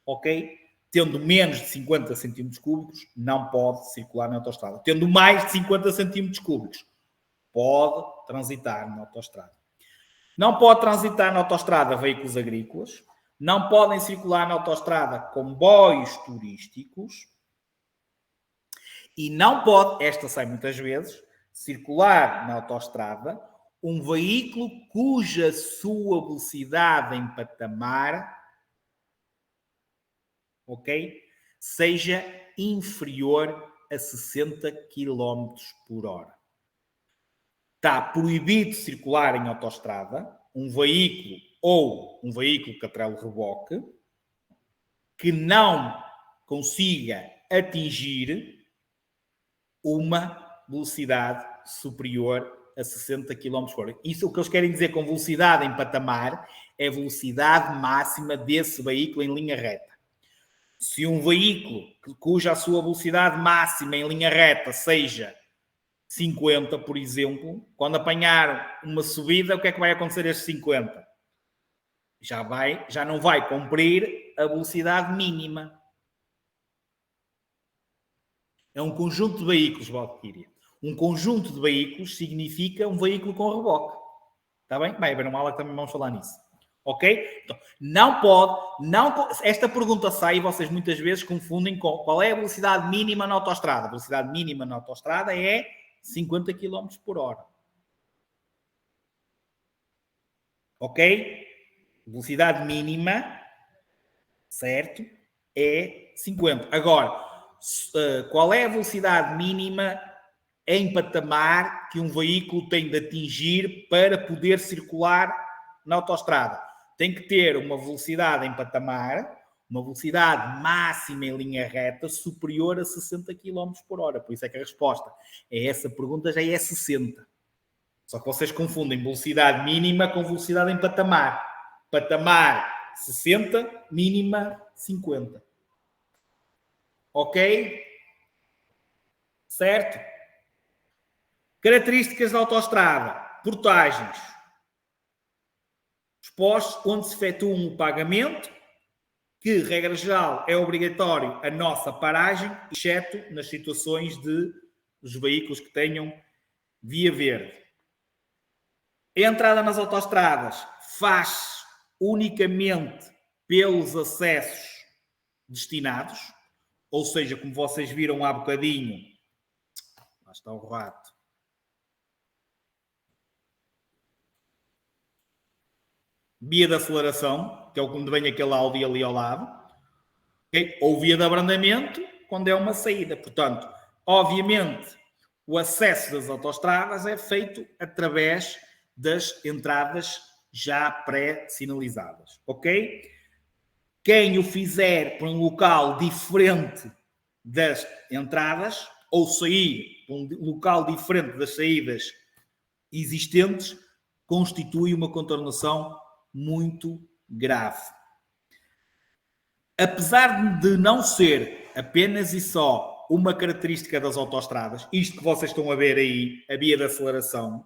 ok? Tendo menos de 50 centímetros cúbicos, não pode circular na autoestrada. Tendo mais de 50 centímetros cúbicos, pode transitar na autoestrada. Não pode transitar na autoestrada veículos agrícolas, não podem circular na autoestrada comboios turísticos e não pode, esta sai muitas vezes, circular na autoestrada um veículo cuja sua velocidade em patamar, ok, seja inferior a 60 km por hora. Está proibido circular em autoestrada um veículo ou um veículo catrelo-reboque que não consiga atingir uma velocidade superior a 60 km por hora. Isso o que eles querem dizer com velocidade em patamar é a velocidade máxima desse veículo em linha reta. Se um veículo cuja a sua velocidade máxima em linha reta seja 50, por exemplo, quando apanhar uma subida, o que é que vai acontecer a estes 50? Já não vai cumprir a velocidade mínima. É um conjunto de veículos, Valkyria. Um conjunto de veículos significa um veículo com reboque. Está bem? Vai haver uma aula que também vamos falar nisso. Ok? Então, não pode. Esta pergunta sai e vocês muitas vezes confundem com qual é a velocidade mínima na autoestrada. A velocidade mínima na autoestrada é 50 km por hora. Ok? Velocidade mínima, certo? É 50. Agora, qual é a velocidade mínima em patamar que um veículo tem de atingir para poder circular na autoestrada? Tem que ter uma velocidade em patamar, uma velocidade máxima em linha reta superior a 60 km por hora. Por isso é que a resposta a essa pergunta já é 60. Só que vocês confundem velocidade mínima com velocidade em patamar. Patamar 60, mínima 50. Ok? Certo? Características da autoestrada. Portagens. Os postos onde se efetuam o pagamento, que, regra geral, é obrigatório a nossa paragem, exceto nas situações de os veículos que tenham via verde. A entrada nas autoestradas faz unicamente pelos acessos destinados, ou seja, como vocês viram há bocadinho, lá está o rato, via de aceleração, que é onde vem aquele Audi ali ao lado, okay? Ou via de abrandamento, quando é uma saída. Portanto, obviamente, o acesso das autoestradas é feito através das entradas já pré-sinalizadas, ok? Quem o fizer para um local diferente das entradas, ou sair para um local diferente das saídas existentes, constitui uma contornação muito grave. Apesar de não ser apenas e só uma característica das autoestradas, isto que vocês estão a ver aí, a via de aceleração,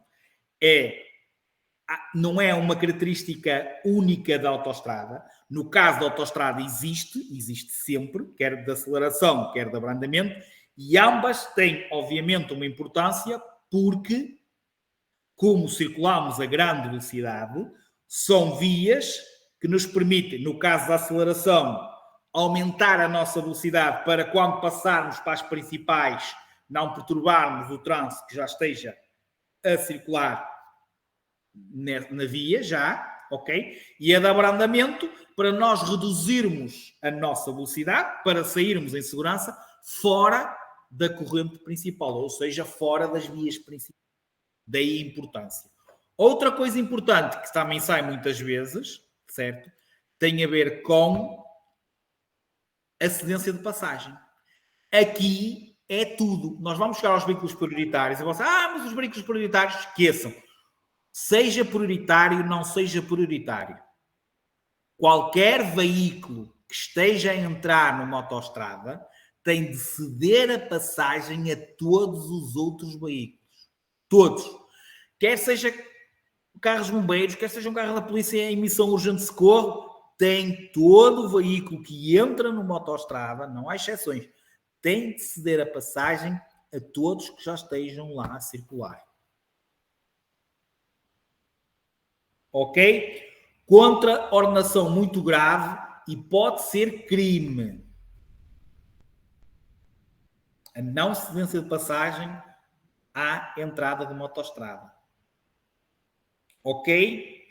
não é uma característica única da autoestrada. No caso da autoestrada existe sempre, quer de aceleração, quer de abrandamento, e ambas têm, obviamente, uma importância porque, como circulamos a grande velocidade, são vias que nos permitem, no caso da aceleração, aumentar a nossa velocidade para quando passarmos para as principais não perturbarmos o trânsito que já esteja a circular na via já, ok? E a de abrandamento para nós reduzirmos a nossa velocidade, para sairmos em segurança fora da corrente principal, ou seja, fora das vias principais. Daí a importância. Outra coisa importante que também sai muitas vezes, certo? Tem a ver com a cedência de passagem. Aqui é tudo. Nós vamos chegar aos veículos prioritários e vão dizer, mas os veículos prioritários, esqueçam. Seja prioritário, não seja prioritário. Qualquer veículo que esteja a entrar numa autoestrada tem de ceder a passagem a todos os outros veículos. Todos. Quer seja carros bombeiros, quer seja um carro da polícia em missão urgente de socorro, tem todo o veículo que entra numa autoestrada, não há exceções, tem de ceder a passagem a todos que já estejam lá a circular. Ok? Contraordenação muito grave e pode ser crime. A não cedência de passagem à entrada de uma autoestrada. Ok?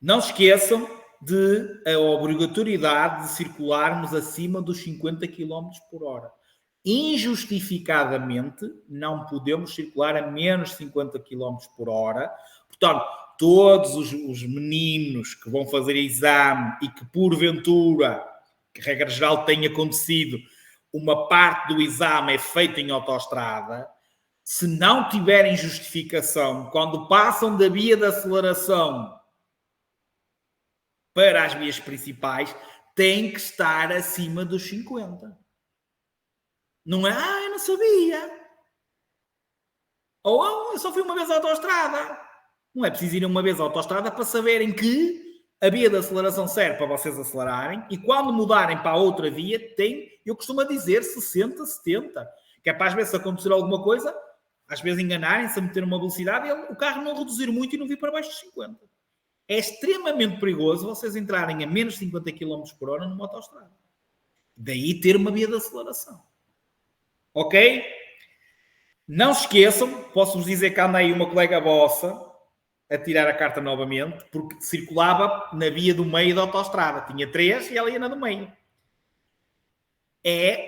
Não se esqueçam de a obrigatoriedade de circularmos acima dos 50 km por hora. Injustificadamente, não podemos circular a menos de 50 km por hora. Portanto, todos os meninos que vão fazer exame e que, porventura, que regra geral tenha acontecido, uma parte do exame é feita em autoestrada, se não tiverem justificação, quando passam da via de aceleração para as vias principais, tem que estar acima dos 50. Não é, eu não sabia. Ou eu só fui uma vez à autoestrada. Não é preciso ir uma vez à autoestrada para saberem que a via de aceleração serve para vocês acelerarem e quando mudarem para a outra via, eu costumo dizer 60, 70. Que é para às vezes acontecer alguma coisa, às vezes enganarem-se a meter uma velocidade e o carro não reduzir muito e não vir para baixo de 50. É extremamente perigoso vocês entrarem a menos de 50 km por hora numa autoestrada. Daí ter uma via de aceleração. Ok? Não se esqueçam, posso-vos dizer que anda aí uma colega vossa a tirar a carta novamente, porque circulava na via do meio da autoestrada. Tinha 3 e ela ia na do meio.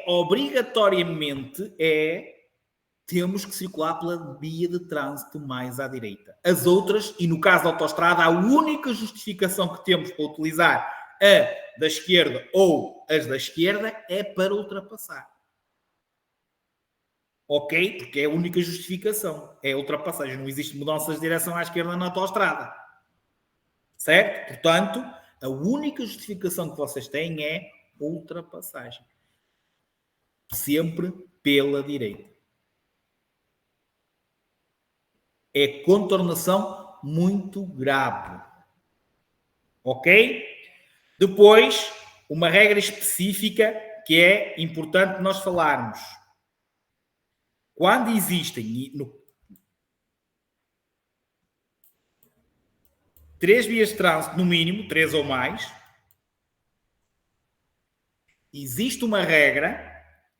Obrigatoriamente, temos que circular pela via de trânsito mais à direita. As outras, e no caso da autoestrada, a única justificação que temos para utilizar a da esquerda ou as da esquerda é para ultrapassar. Ok? Porque é a única justificação. É a ultrapassagem. Não existe mudanças de direção à esquerda na autoestrada. Certo? Portanto, a única justificação que vocês têm é ultrapassagem. Sempre pela direita. É contornação muito grave. Ok? Depois, uma regra específica que é importante nós falarmos. Quando existem 3 vias de trânsito, no mínimo, 3 ou mais, existe uma regra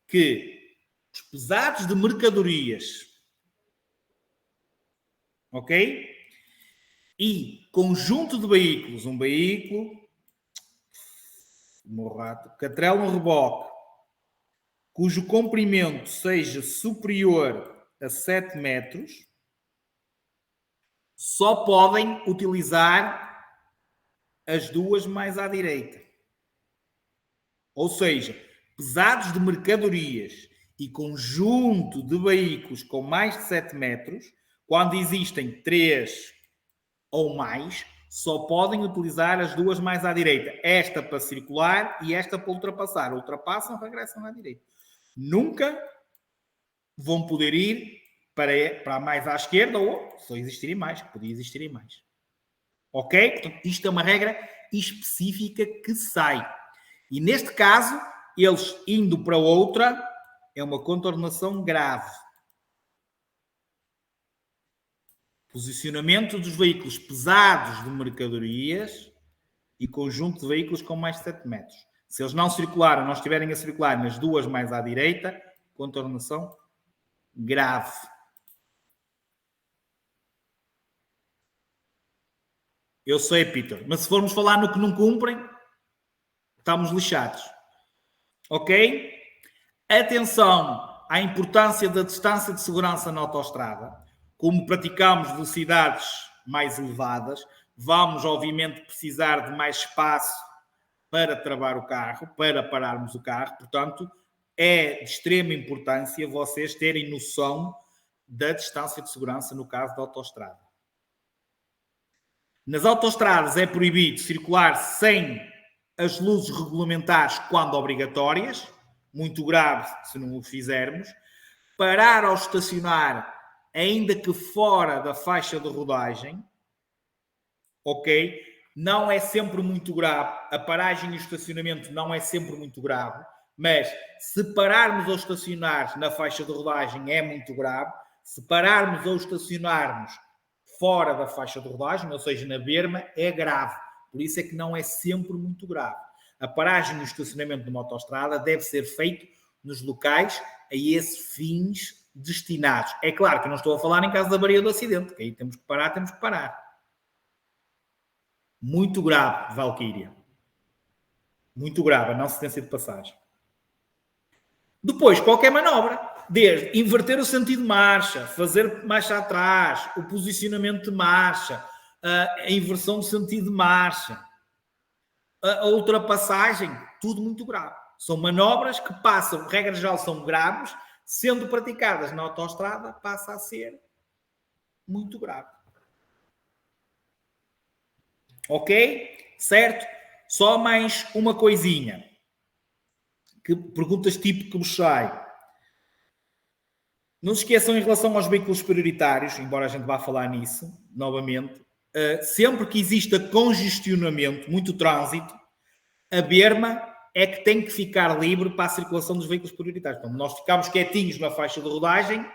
que os pesados de mercadorias, ok? E conjunto de veículos, um veículo, catrela no reboque, cujo comprimento seja superior a 7 metros, só podem utilizar as duas mais à direita. Ou seja, pesados de mercadorias e conjunto de veículos com mais de 7 metros, quando existem 3 ou mais, só podem utilizar as duas mais à direita. Esta para circular e esta para ultrapassar. Ultrapassam, regressam à direita. Nunca vão poder ir para mais à esquerda ou só existirem mais, podia existirem mais. Ok? Portanto, isto é uma regra específica que sai. E neste caso, eles indo para outra, é uma contornação grave. Posicionamento dos veículos pesados de mercadorias e conjunto de veículos com mais de 7 metros. Se eles não circularam, não estiverem a circular nas duas mais à direita, contornação grave. Eu sei, Peter, mas se formos falar no que não cumprem, estamos lixados. Ok? Atenção à importância da distância de segurança na autoestrada. Como praticamos velocidades mais elevadas, vamos, obviamente, precisar de mais espaço para travar o carro, para pararmos o carro. Portanto, é de extrema importância vocês terem noção da distância de segurança no caso da autoestrada. Nas autoestradas é proibido circular sem as luzes regulamentares quando obrigatórias, muito grave se não o fizermos. Parar ao estacionar, ainda que fora da faixa de rodagem, ok? Não é sempre muito grave. A paragem e o estacionamento não é sempre muito grave, mas se pararmos ou estacionar na faixa de rodagem é muito grave. Se pararmos ou estacionarmos fora da faixa de rodagem, ou seja, na berma, é grave. Por isso é que não é sempre muito grave. A paragem e o estacionamento de uma autoestrada deve ser feito nos locais a esses fins destinados. É claro que eu não estou a falar em caso da avaria do acidente, que aí temos que parar. Muito grave, Valquíria. Muito grave, a não cedência de passagem. Depois, qualquer manobra. Desde inverter o sentido de marcha, fazer marcha atrás, o posicionamento de marcha, a inversão do sentido de marcha, a ultrapassagem, tudo muito grave. São manobras que passam, regra geral, são graves, sendo praticadas na autoestrada, passa a ser muito grave. Ok? Certo? Só mais uma coisinha. Que perguntas tipo que vos sai. Não se esqueçam em relação aos veículos prioritários, embora a gente vá falar nisso novamente, sempre que exista congestionamento, muito trânsito, a berma é que tem que ficar livre para a circulação dos veículos prioritários. Então, nós ficamos quietinhos na faixa de rodagem,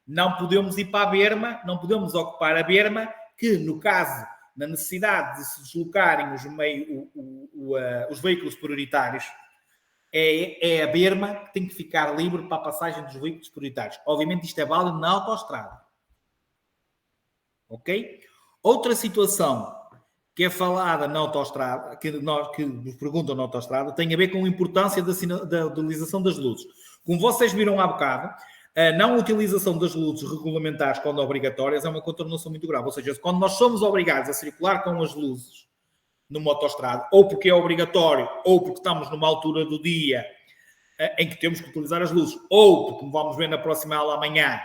não podemos ir para a berma, não podemos ocupar a berma, que no caso, na necessidade de se deslocarem os veículos prioritários, é a berma que tem que ficar livre para a passagem dos veículos prioritários. Obviamente isto é válido na autoestrada. Ok? Outra situação que é falada na autoestrada, que nos perguntam na autoestrada, tem a ver com a importância da utilização das luzes. Como vocês viram há bocado, a não utilização das luzes regulamentares quando obrigatórias é uma contornação muito grave. Ou seja, quando nós somos obrigados a circular com as luzes numa autoestrada, ou porque é obrigatório, ou porque estamos numa altura do dia em que temos que utilizar as luzes, ou porque, como vamos ver na próxima aula amanhã,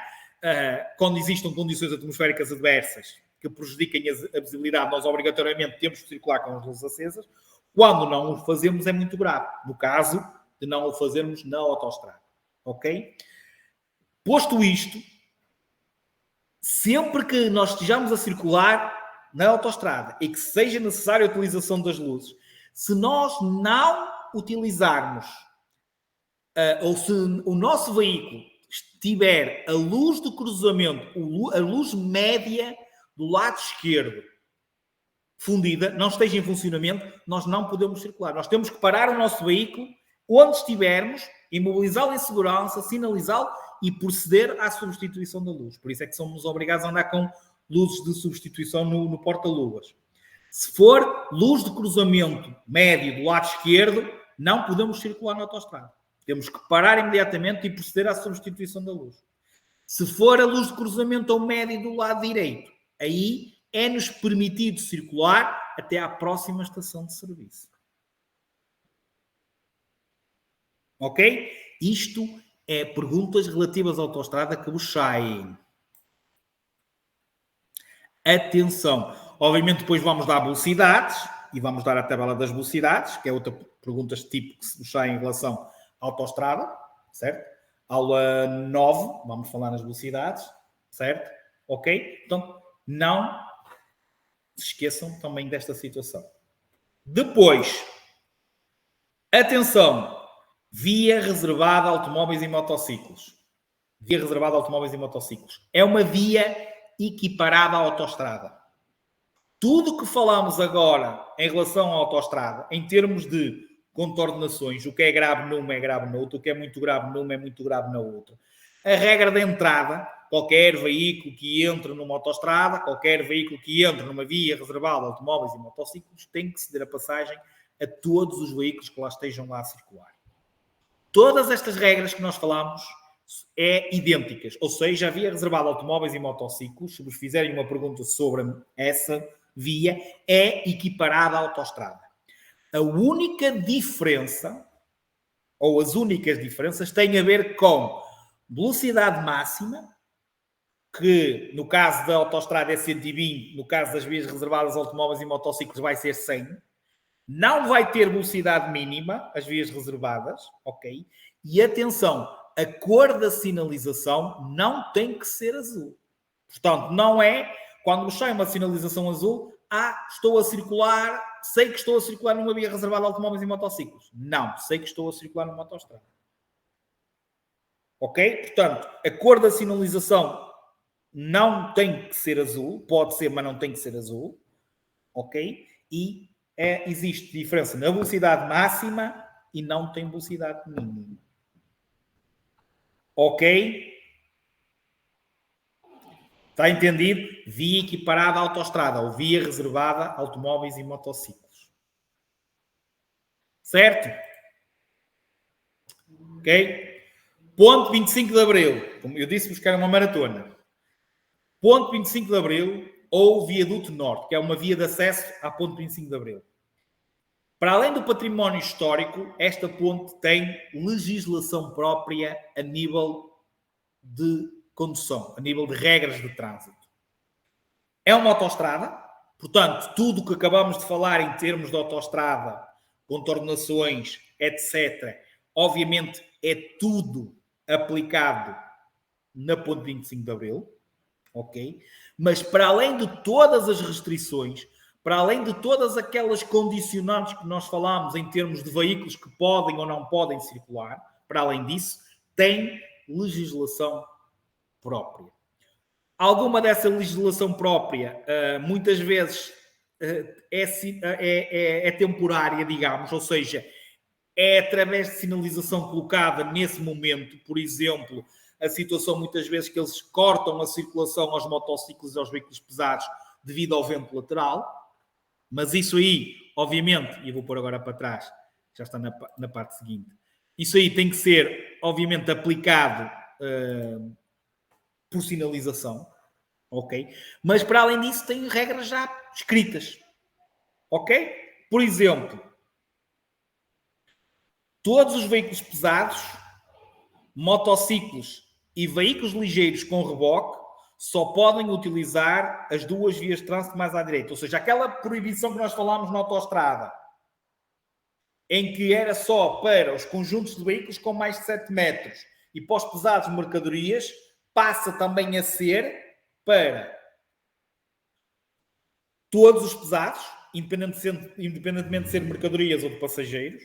quando existam condições atmosféricas adversas que prejudiquem a visibilidade, nós obrigatoriamente temos que circular com as luzes acesas. Quando não o fazemos é muito grave, no caso de não o fazermos na autoestrada. Ok? Posto isto, sempre que nós estejamos a circular na autoestrada e que seja necessária a utilização das luzes, se nós não utilizarmos, ou se o nosso veículo tiver a luz de cruzamento, a luz média do lado esquerdo fundida, não esteja em funcionamento, nós não podemos circular. Nós temos que parar o nosso veículo onde estivermos, imobilizá-lo em segurança, sinalizá-lo e proceder à substituição da luz. Por isso é que somos obrigados a andar com luzes de substituição no porta-luvas. Se for luz de cruzamento médio do lado esquerdo, não podemos circular na autoestrada. Temos que parar imediatamente e proceder à substituição da luz. Se for a luz de cruzamento ou médio do lado direito, aí é-nos permitido circular até à próxima estação de serviço. Ok? Isto é perguntas relativas à autoestrada que vos saem. Atenção! Obviamente depois vamos dar velocidades e vamos dar a tabela das velocidades, que é outra pergunta tipo que se vos sai em relação à autoestrada, certo? Aula 9, vamos falar nas velocidades, certo? Ok? Então, não se esqueçam também desta situação. Depois, atenção, via reservada a automóveis e motociclos. Via reservada a automóveis e motociclos. É uma via equiparada à autoestrada. Tudo o que falamos agora em relação à autoestrada, em termos de contornações, o que é grave numa é grave na outra, o que é muito grave numa é muito grave na outra. A regra de entrada, qualquer veículo que entre numa autoestrada, qualquer veículo que entre numa via reservada a automóveis e motociclos, tem que ceder a passagem a todos os veículos que lá estejam lá a circular. Todas estas regras que nós falamos é idênticas, ou seja, a via reservada a automóveis e motociclos, se vos fizerem uma pergunta sobre essa via, é equiparada à autoestrada. A única diferença, ou as únicas diferenças, têm a ver com velocidade máxima, que no caso da autoestrada é 120, no caso das vias reservadas a automóveis e motociclos vai ser 100. Não vai ter velocidade mínima, as vias reservadas, ok? E atenção, a cor da sinalização não tem que ser azul. Portanto, não é, quando sai uma sinalização azul, estou a circular, sei que estou a circular numa via reservada a automóveis e motociclos. Não, sei que estou a circular numa autoestrada. Ok? Portanto, a cor da sinalização não tem que ser azul, pode ser, mas não tem que ser azul. Ok? E existe diferença na velocidade máxima e não tem velocidade mínima. Ok? Está entendido? Via equiparada à autoestrada ou via reservada a automóveis e motociclos. Certo? Ok? Ponto 25 de Abril. Como eu disse, buscar uma maratona. Ponto 25 de Abril ou Viaduto Norte, que é uma via de acesso à Ponte 25 de Abril. Para além do património histórico, esta ponte tem legislação própria a nível de condução, a nível de regras de trânsito. É uma autoestrada, portanto, tudo o que acabamos de falar em termos de autoestrada, contornações, etc., obviamente é tudo aplicado na Ponte 25 de Abril, ok? Mas para além de todas as restrições, para além de todas aquelas condicionantes que nós falámos em termos de veículos que podem ou não podem circular, para além disso, tem legislação própria. Alguma dessa legislação própria, muitas vezes, é temporária, digamos, ou seja, é através de sinalização colocada nesse momento, por exemplo, a situação muitas vezes que eles cortam a circulação aos motociclos e aos veículos pesados devido ao vento lateral, mas isso aí, obviamente, e vou pôr agora para trás, já está na parte seguinte, isso aí tem que ser, obviamente, aplicado por sinalização, ok? Mas para além disso tem regras já escritas, ok? Por exemplo, todos os veículos pesados, motociclos e veículos ligeiros com reboque só podem utilizar as duas vias de trânsito mais à direita. Ou seja, aquela proibição que nós falámos na autoestrada, em que era só para os conjuntos de veículos com mais de 7 metros e para os pesados de mercadorias, passa também a ser para todos os pesados, independentemente de ser mercadorias ou de passageiros,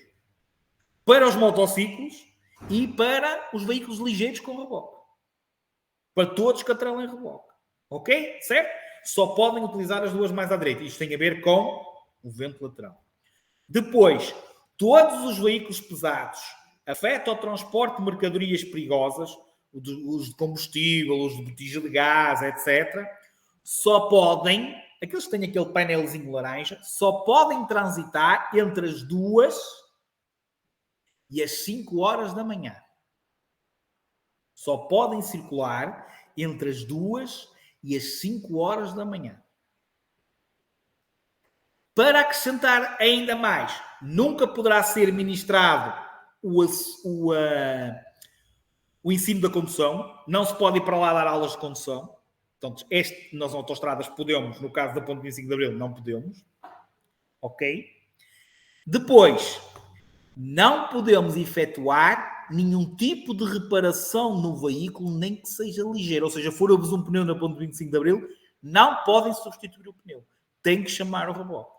para os motociclos e para os veículos ligeiros com reboque. Para todos que atrelem reboque. Ok? Certo? Só podem utilizar as duas mais à direita. Isto tem a ver com o vento lateral. Depois, todos os veículos pesados afetam o transporte de mercadorias perigosas, os de combustível, os de botija de gás, etc., só podem, aqueles que têm aquele painelzinho laranja, só podem transitar entre as 2 e as 5 horas da manhã. Só podem circular entre as 2 e as 5 horas da manhã. Para acrescentar ainda mais, nunca poderá ser ministrado o ensino da condução. Não se pode ir para lá dar aulas de condução. Portanto, nas autoestradas podemos, no caso da Ponte 25 de Abril, não podemos. Ok? Depois, não podemos efetuar nenhum tipo de reparação no veículo, nem que seja ligeiro. Ou seja, for-vos um pneu na Ponte 25 de Abril, não podem substituir o pneu. Tem que chamar o reboque.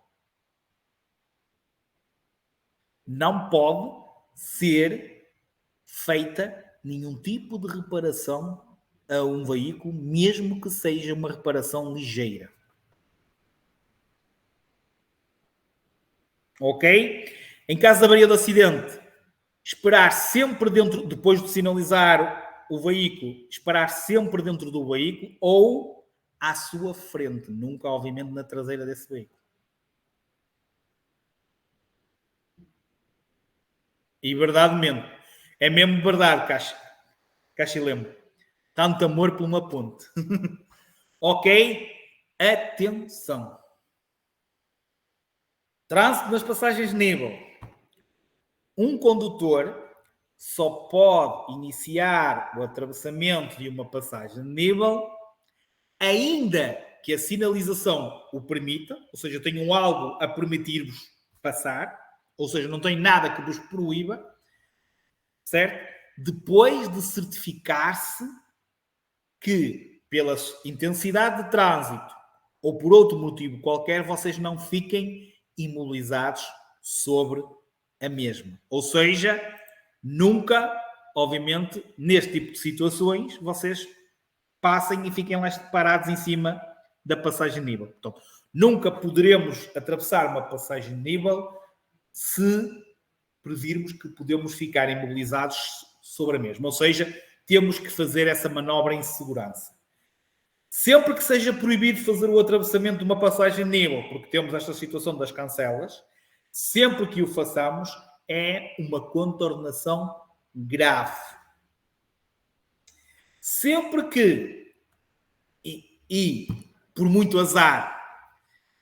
Não pode ser feita nenhum tipo de reparação a um veículo, mesmo que seja uma reparação ligeira. Ok? Em caso de avaria do acidente, esperar sempre dentro, depois de sinalizar o veículo, esperar sempre dentro do veículo ou à sua frente, nunca, obviamente, na traseira desse veículo. E verdade mesmo. É mesmo verdade, Cachilemo. Tanto amor por uma ponte. Ok? Atenção. Trânsito nas passagens de nível. Um condutor só pode iniciar o atravessamento de uma passagem de nível ainda que a sinalização o permita, ou seja, tenham algo a permitir-vos passar, ou seja, não tem nada que vos proíba, certo? Depois de certificar-se que, pela intensidade de trânsito ou por outro motivo qualquer, vocês não fiquem imobilizados sobre a mesma. Ou seja, nunca, obviamente, neste tipo de situações, vocês passem e fiquem lá parados em cima da passagem nível. Portanto, nunca poderemos atravessar uma passagem nível se previrmos que podemos ficar imobilizados sobre a mesma. Ou seja, temos que fazer essa manobra em segurança. Sempre que seja proibido fazer o atravessamento de uma passagem nível, porque temos esta situação das cancelas, sempre que o façamos, é uma contornação grave. Sempre que, e por muito azar,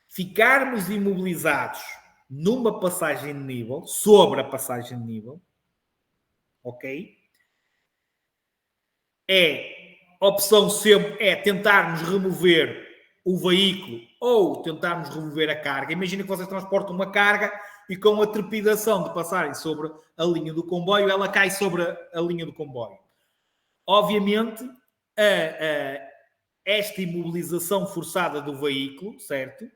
ficarmos imobilizados numa passagem de nível, sobre a passagem de nível, ok? Opção sempre é tentarmos remover o veículo ou tentarmos remover a carga. Imagina que vocês transportam uma carga e com a trepidação de passarem sobre a linha do comboio, ela cai sobre a linha do comboio. Obviamente, esta imobilização forçada do veículo, certo?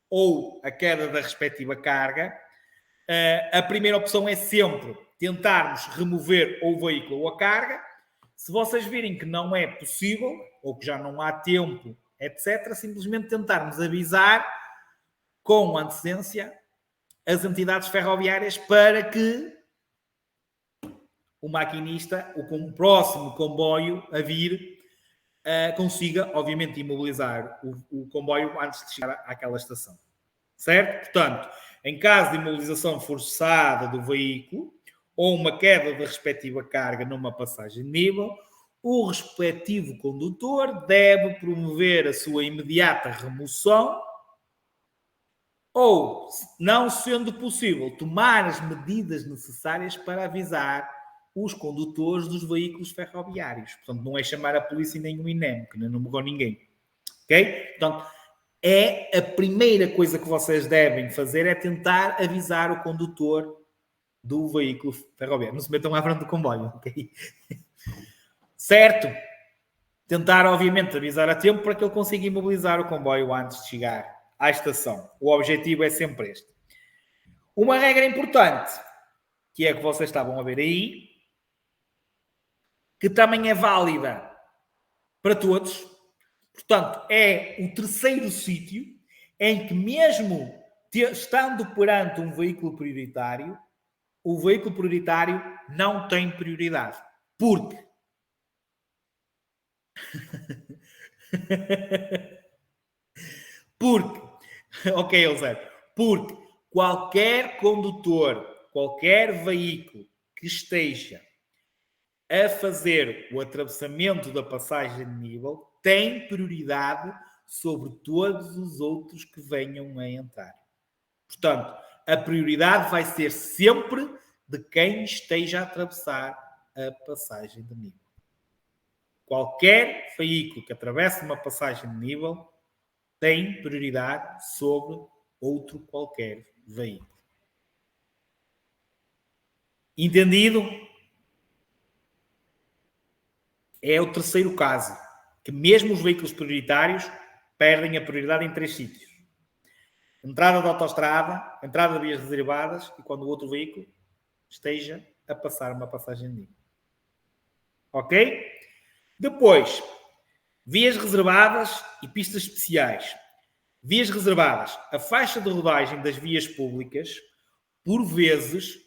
Ou a queda da respectiva carga, a primeira opção é sempre tentarmos remover ou o veículo ou a carga. Se vocês virem que não é possível, ou que já não há tempo, etc., simplesmente tentarmos avisar com antecedência as entidades ferroviárias para que o maquinista, o próximo comboio a vir, consiga, obviamente, imobilizar o comboio antes de chegar àquela estação. Certo? Portanto, em caso de imobilização forçada do veículo ou uma queda da respectiva carga numa passagem de nível, o respectivo condutor deve promover a sua imediata remoção ou, não sendo possível, tomar as medidas necessárias para avisar os condutores dos veículos ferroviários. Portanto, não é chamar a polícia nem o INEM, que não morreu ninguém. Ok? Portanto, a primeira coisa que vocês devem fazer é tentar avisar o condutor do veículo ferroviário. Não se metam à frente do comboio, ok? Certo? tentar, obviamente, avisar a tempo para que ele consiga imobilizar o comboio antes de chegar à estação. O objetivo é sempre este. Uma regra importante, que é a que vocês estavam a ver aí, que também é válida para todos. Portanto, é o terceiro sítio em que, mesmo estando perante um veículo prioritário, o veículo prioritário não tem prioridade. Porque ok, Eusébio, porque qualquer condutor, qualquer veículo que esteja a fazer o atravessamento da passagem de nível tem prioridade sobre todos os outros que venham a entrar. Portanto, a prioridade vai ser sempre de quem esteja a atravessar a passagem de nível. Qualquer veículo que atravesse uma passagem de nível tem prioridade sobre outro qualquer veículo. Entendido? É o terceiro caso, que mesmo os veículos prioritários perdem a prioridade em 3 sítios. Entrada da autoestrada, entrada de vias reservadas e quando o outro veículo esteja a passar uma passagem de nível. Ok? Depois, vias reservadas e pistas especiais. Vias reservadas. A faixa de rodagem das vias públicas, por vezes,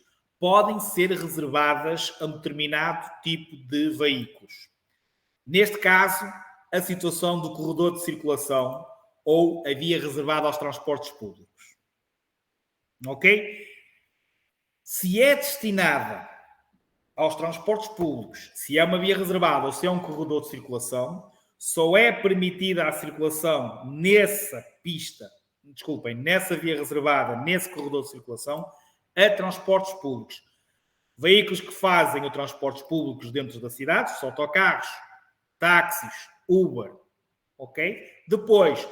podem ser reservadas a um determinado tipo de veículos. Neste caso, a situação do corredor de circulação ou a via reservada aos transportes públicos. Ok? Se é destinada aos transportes públicos, se é uma via reservada ou se é um corredor de circulação, só é permitida a circulação nessa via reservada, nesse corredor de circulação, a transportes públicos. Veículos que fazem os transportes públicos dentro da cidade, são autocarros, táxis, Uber, ok? Depois,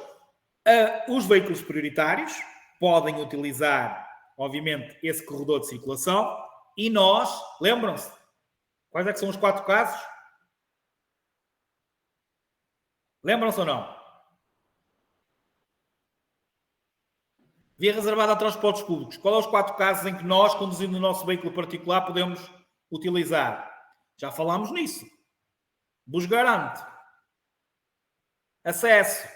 os veículos prioritários podem utilizar, obviamente, esse corredor de circulação e nós, lembram-se, quais é que são os 4 casos? Lembram-se ou não? Via reservada a transportes públicos. Qual é os 4 casos em que nós, conduzindo o nosso veículo particular, podemos utilizar? Já falámos nisso. Vos garanto. Acesso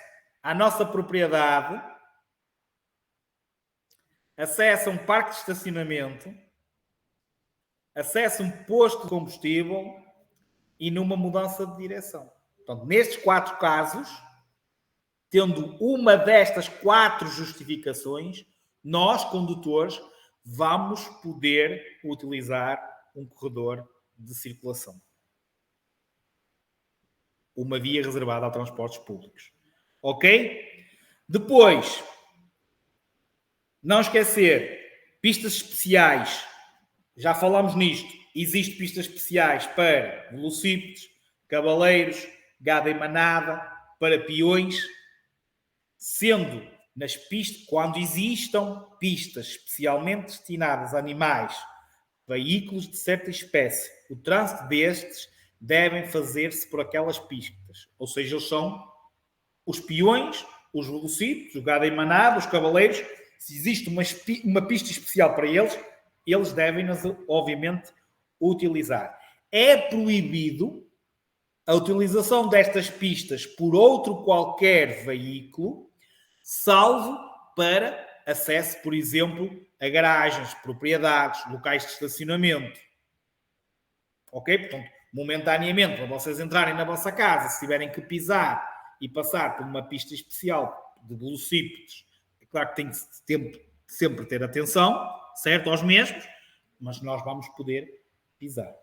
à nossa propriedade, acesso a um parque de estacionamento, acesso a um posto de combustível e numa mudança de direção. Portanto, nestes 4 casos, tendo uma destas 4 justificações, nós, condutores, vamos poder utilizar um corredor de circulação. Uma via reservada a transportes públicos. Ok? Depois, não esquecer, pistas especiais. Já falámos nisto. Existem pistas especiais para velocípedes, cavaleiros, gado em manada, para peões, sendo nas pistas, quando existam pistas especialmente destinadas a animais, veículos de certa espécie, o trânsito destes devem fazer-se por aquelas pistas. Ou seja, eles são os peões, os velocípedes, o gado em manada, os cavaleiros. Se existe uma pista especial para eles, eles devem-nas, obviamente, utilizar. É proibido a utilização destas pistas por outro qualquer veículo, salvo para acesso, por exemplo, a garagens, propriedades, locais de estacionamento. Ok? Portanto, momentaneamente, para vocês entrarem na vossa casa, se tiverem que pisar e passar por uma pista especial de velocípedes, é claro que tem que sempre ter atenção, certo, aos mesmos, mas nós vamos poder pisar.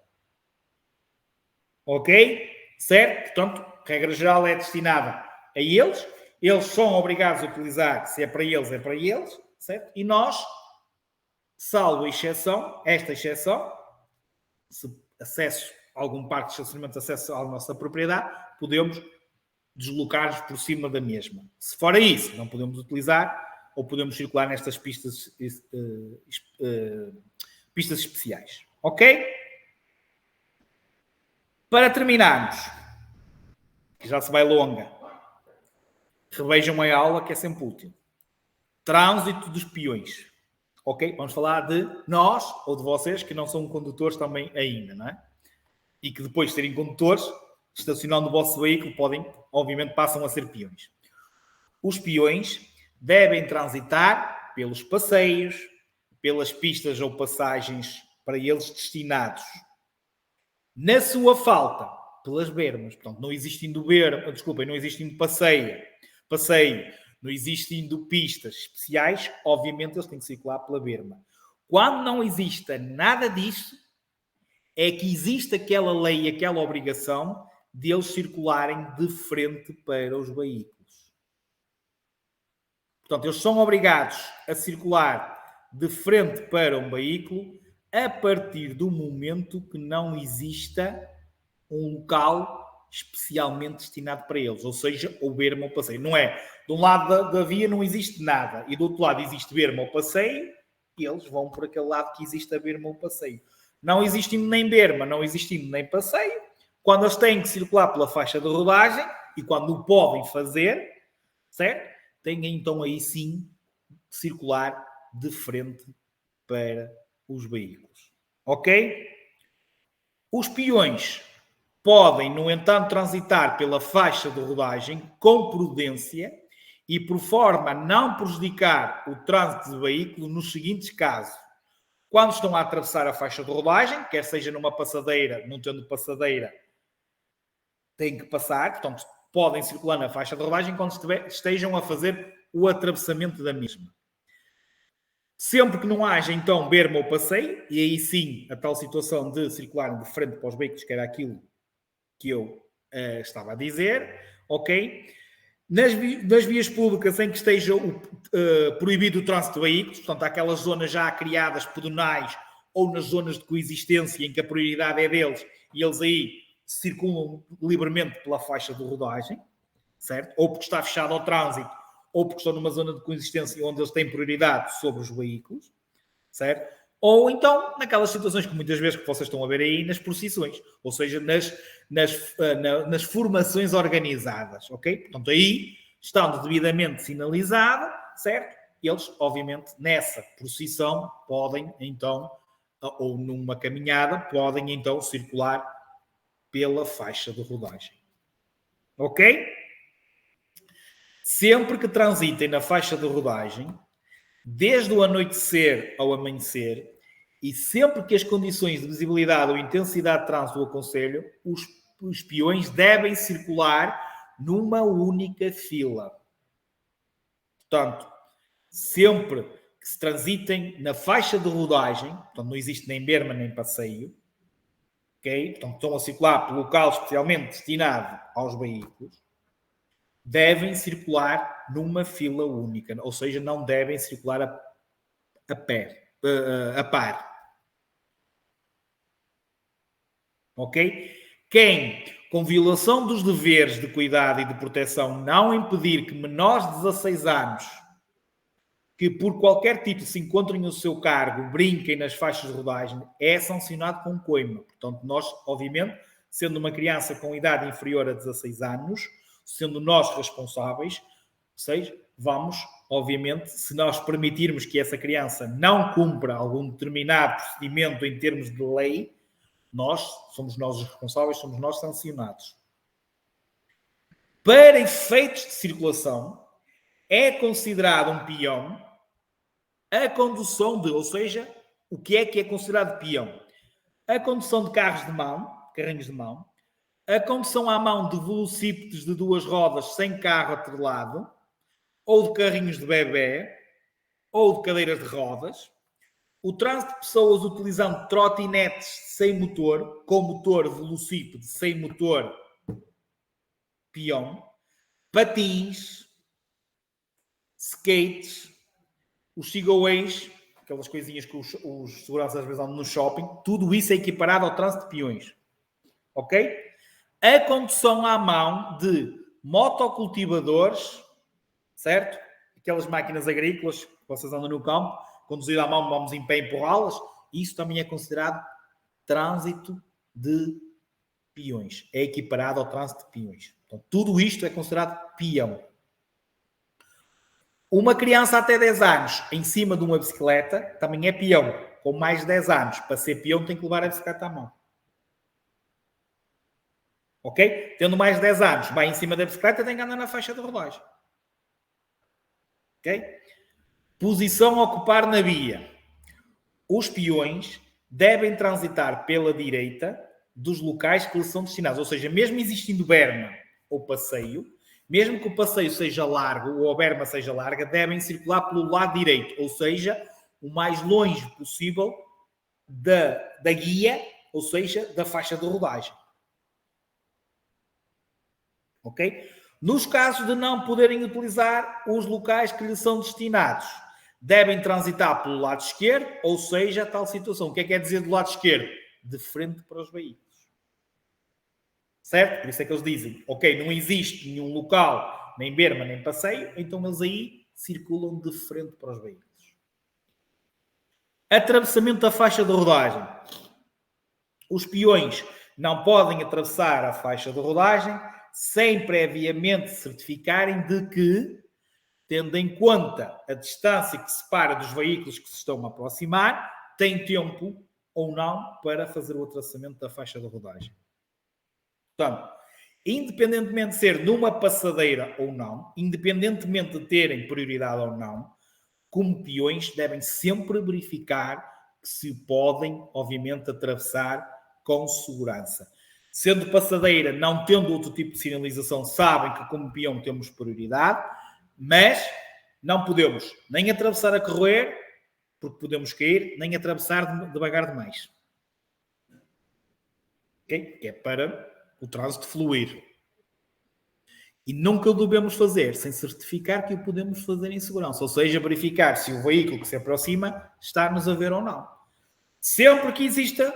Ok? Certo? Portanto, regra geral é destinada a eles. Eles são obrigados a utilizar, se é para eles, certo? E nós, salvo a exceção, esta exceção, se acesso a algum parque de estacionamento, acesso à nossa propriedade, podemos deslocar-nos por cima da mesma. Se fora isso, não podemos utilizar ou podemos circular nestas pistas especiais. Ok? Para terminarmos, que já se vai longa. Revejam a aula, que é sempre útil. Trânsito dos peões. Ok? Vamos falar de nós, ou de vocês, que não são condutores também ainda, não é? E que depois de serem condutores, estacionando o vosso veículo, obviamente, passam a ser peões. Os peões devem transitar pelos passeios, pelas pistas ou passagens para eles destinados. Na sua falta, pelas bermas. Portanto, não existindo passeio, não existindo pistas especiais, obviamente eles têm que circular pela berma. Quando não exista nada disso, é que existe aquela lei e aquela obrigação de eles circularem de frente para os veículos. Portanto, eles são obrigados a circular de frente para um veículo a partir do momento que não exista um local especialmente destinado para eles, ou seja, o berma ou passeio. Não é, de um lado da via não existe nada e do outro lado existe berma ou passeio, e eles vão por aquele lado que existe a berma ou passeio. Não existindo nem berma, não existindo nem passeio, quando eles têm que circular pela faixa de rodagem e quando o podem fazer, certo? Têm então aí sim circular de frente para os veículos. Ok? Os peões podem, no entanto, transitar pela faixa de rodagem com prudência e por forma a não prejudicar o trânsito de veículo nos seguintes casos. Quando estão a atravessar a faixa de rodagem, quer seja numa passadeira, não tendo passadeira, têm que passar, portanto, podem circular na faixa de rodagem quando estejam a fazer o atravessamento da mesma. Sempre que não haja, então, berma ou passeio, e aí sim a tal situação de circularem de frente para os veículos, que era aquilo que eu estava a dizer, ok? Nas vias públicas em que esteja proibido o trânsito de veículos, portanto, aquelas zonas já criadas pedonais ou nas zonas de coexistência em que a prioridade é deles e eles aí circulam livremente pela faixa de rodagem, certo? Ou porque está fechado ao trânsito, ou porque estão numa zona de coexistência onde eles têm prioridade sobre os veículos, certo? Ou então, naquelas situações que muitas vezes que vocês estão a ver aí, nas procissões, ou seja, nas formações organizadas, ok? Portanto, aí, estando devidamente sinalizado, certo? Eles, obviamente, nessa procissão, podem, então, ou numa caminhada, podem, então, circular pela faixa de rodagem. Ok? Sempre que transitem na faixa de rodagem, desde o anoitecer ao amanhecer, e sempre que as condições de visibilidade ou intensidade de trânsito o aconselham, os peões devem circular numa única fila. Portanto, sempre que se transitem na faixa de rodagem, portanto não existe nem berma nem passeio, ok? Portanto estão a circular pelo local especialmente destinado aos veículos, devem circular numa fila única, ou seja, não devem circular a par. Ok? Quem, com violação dos deveres de cuidado e de proteção, não impedir que menores de 16 anos que por qualquer título se encontrem no seu cargo, brinquem nas faixas de rodagem, é sancionado com coima. Portanto, nós, obviamente, sendo uma criança com idade inferior a 16 anos, sendo nós responsáveis, ou seja, vamos, obviamente, se nós permitirmos que essa criança não cumpra algum determinado procedimento em termos de lei, somos nós os responsáveis, somos nós sancionados. Para efeitos de circulação, é considerado um peão a condução ou seja, o que é considerado peão? A condução de carrinhos de mão, a condução à mão de velocípedes de duas rodas sem carro atrelado, ou de carrinhos de bebê, ou de cadeiras de rodas, o trânsito de pessoas utilizando trotinetes sem motor, com motor velocípede sem motor peão, patins, skates, os segways, aquelas coisinhas que os seguranças às vezes andam no shopping, tudo isso é equiparado ao trânsito de peões. Ok? A condução à mão de motocultivadores, certo? Aquelas máquinas agrícolas que vocês andam no campo, conduzir à mão, vamos em pé empurrá-las, isso também é considerado trânsito de peões. É equiparado ao trânsito de peões. Então, tudo isto é considerado peão. Uma criança até 10 anos em cima de uma bicicleta também é peão. Com mais de 10 anos, para ser peão, tem que levar a bicicleta à mão. Ok? Tendo mais de 10 anos, vai em cima da bicicleta, tem que andar na faixa de rodagem. Ok? Posição a ocupar na via. Os peões devem transitar pela direita dos locais que lhes são destinados. Ou seja, mesmo existindo berma ou passeio, mesmo que o passeio seja largo ou a berma seja larga, devem circular pelo lado direito. Ou seja, o mais longe possível da guia, ou seja, da faixa de rodagem. Ok? Nos casos de não poderem utilizar os locais que lhes são destinados, devem transitar pelo lado esquerdo, ou seja, tal situação. O que é que quer dizer do lado esquerdo? De frente para os veículos. Certo? Por isso é que eles dizem, ok, não existe nenhum local, nem berma, nem passeio, então eles aí circulam de frente para os veículos. Atravessamento da faixa de rodagem. Os peões não podem atravessar a faixa de rodagem sem previamente certificarem de que, tendo em conta a distância que separa dos veículos que se estão a aproximar, tem tempo ou não para fazer o atravessamento da faixa de rodagem. Portanto, independentemente de ser numa passadeira ou não, independentemente de terem prioridade ou não, como peões devem sempre verificar que se podem, obviamente, atravessar com segurança. Sendo passadeira, não tendo outro tipo de sinalização, sabem que como peão temos prioridade, mas não podemos nem atravessar a correr, porque podemos cair, nem atravessar devagar demais. Okay? Que é para o trânsito fluir. E nunca o devemos fazer sem certificar que o podemos fazer em segurança. Ou seja, verificar se o veículo que se aproxima está-nos a ver ou não. Sempre que exista...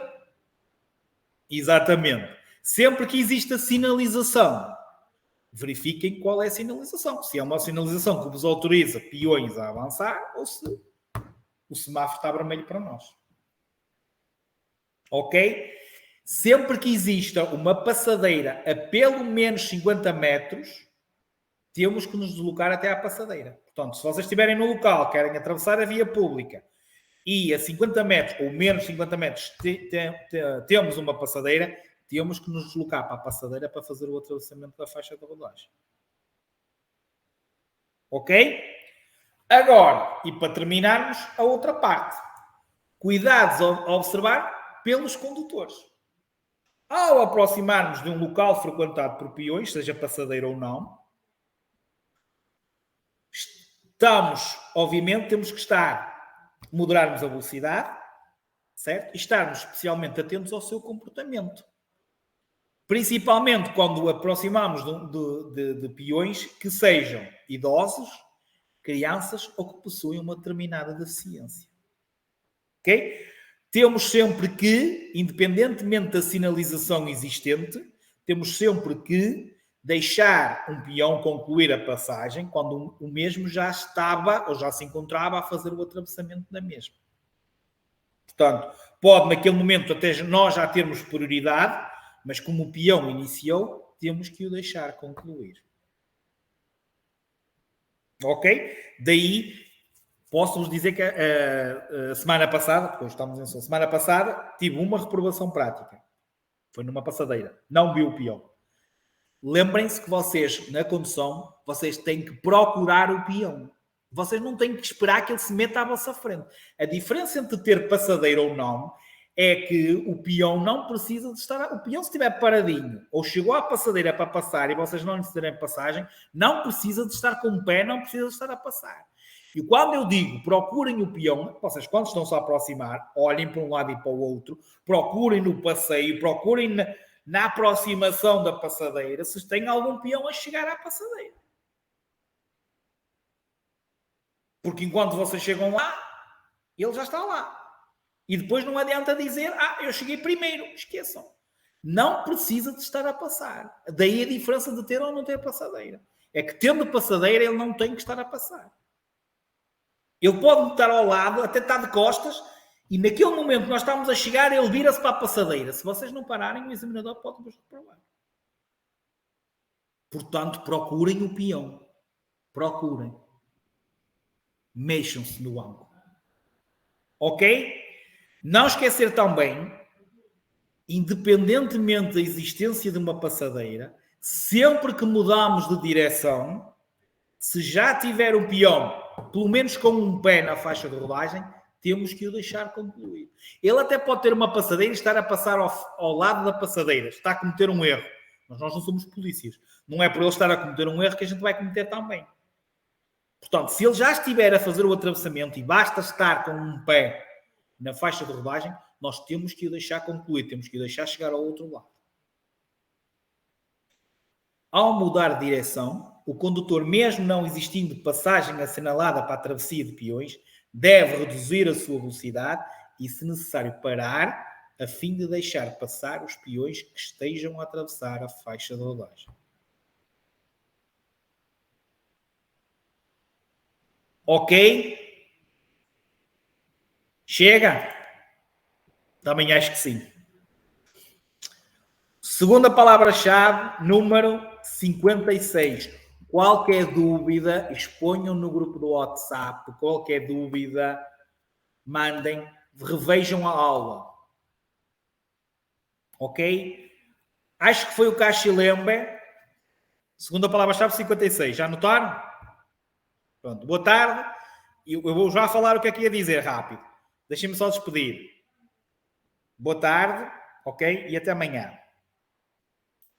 Exatamente. Sempre que exista sinalização, verifiquem qual é a sinalização. Se é uma sinalização que vos autoriza peões a avançar ou se o semáforo está vermelho para nós. Ok? Sempre que exista uma passadeira a pelo menos 50 metros, temos que nos deslocar até à passadeira. Portanto, se vocês estiverem no local, querem atravessar a via pública e a 50 metros ou menos 50 metros temos uma passadeira, temos que nos deslocar para a passadeira para fazer o atravessamento da faixa de rodagem. Ok? Agora, e para terminarmos, a outra parte. Cuidados a observar pelos condutores. Ao aproximarmos de um local frequentado por peões, seja passadeira ou não, obviamente, temos que moderarmos a velocidade, certo? E estarmos especialmente atentos ao seu comportamento. Principalmente quando aproximamos de peões que sejam idosos, crianças ou que possuem uma determinada deficiência. Ok? Temos sempre que, independentemente da sinalização existente, temos sempre que deixar um peão concluir a passagem quando o mesmo já estava ou já se encontrava a fazer o atravessamento da mesma. Portanto, pode naquele momento até nós já termos prioridade, mas como o peão iniciou, temos que o deixar concluir. Ok? Daí, posso-vos dizer que a semana passada, depois estamos em semana passada, tive uma reprovação prática. Foi numa passadeira. Não vi o peão. Lembrem-se que vocês, na condução, vocês têm que procurar o peão. Vocês não têm que esperar que ele se meta à vossa frente. A diferença entre ter passadeira ou não é que o peão não precisa de estar... O peão, se estiver paradinho ou chegou à passadeira para passar e vocês não lhe cederem passagem, não precisa de estar com o pé, não precisa de estar a passar. E quando eu digo procurem o peão, vocês quando estão-se a aproximar, olhem para um lado e para o outro, procurem no passeio, procurem na aproximação da passadeira se tem algum peão a chegar à passadeira. Porque enquanto vocês chegam lá, ele já está lá. E depois não adianta dizer, eu cheguei primeiro. Esqueçam. Não precisa de estar a passar. Daí a diferença de ter ou não ter passadeira. É que tendo passadeira, ele não tem que estar a passar. Ele pode estar ao lado, até estar de costas, e naquele momento que nós estamos a chegar, ele vira-se para a passadeira. Se vocês não pararem, o examinador pode vos reprovar. Portanto, procurem o peão. Procurem. Mexam-se no ângulo. Ok? Não esquecer também, independentemente da existência de uma passadeira, sempre que mudamos de direção, se já tiver um peão, pelo menos com um pé na faixa de rodagem, temos que o deixar concluir. Ele até pode ter uma passadeira e estar a passar ao lado da passadeira, está a cometer um erro. Mas nós não somos polícias. Não é por ele estar a cometer um erro que a gente vai cometer também. Portanto, se ele já estiver a fazer o atravessamento e basta estar com um pé na faixa de rodagem, nós temos que o deixar concluir, temos que o deixar chegar ao outro lado. Ao mudar de direção, o condutor, mesmo não existindo passagem assinalada para a travessia de peões, deve reduzir a sua velocidade e, se necessário, parar a fim de deixar passar os peões que estejam a atravessar a faixa de rodagem. Ok? Chega? Também acho que sim. Segunda palavra-chave, número 56. Qualquer dúvida, exponham no grupo do WhatsApp. Qualquer dúvida, mandem, revejam a aula. Ok? Acho que foi o Caxilembe. Segunda palavra-chave, 56. Já anotaram? Pronto. Boa tarde. Eu vou já falar o que é que ia dizer rápido. Deixem-me só despedir. Boa tarde, ok? E até amanhã.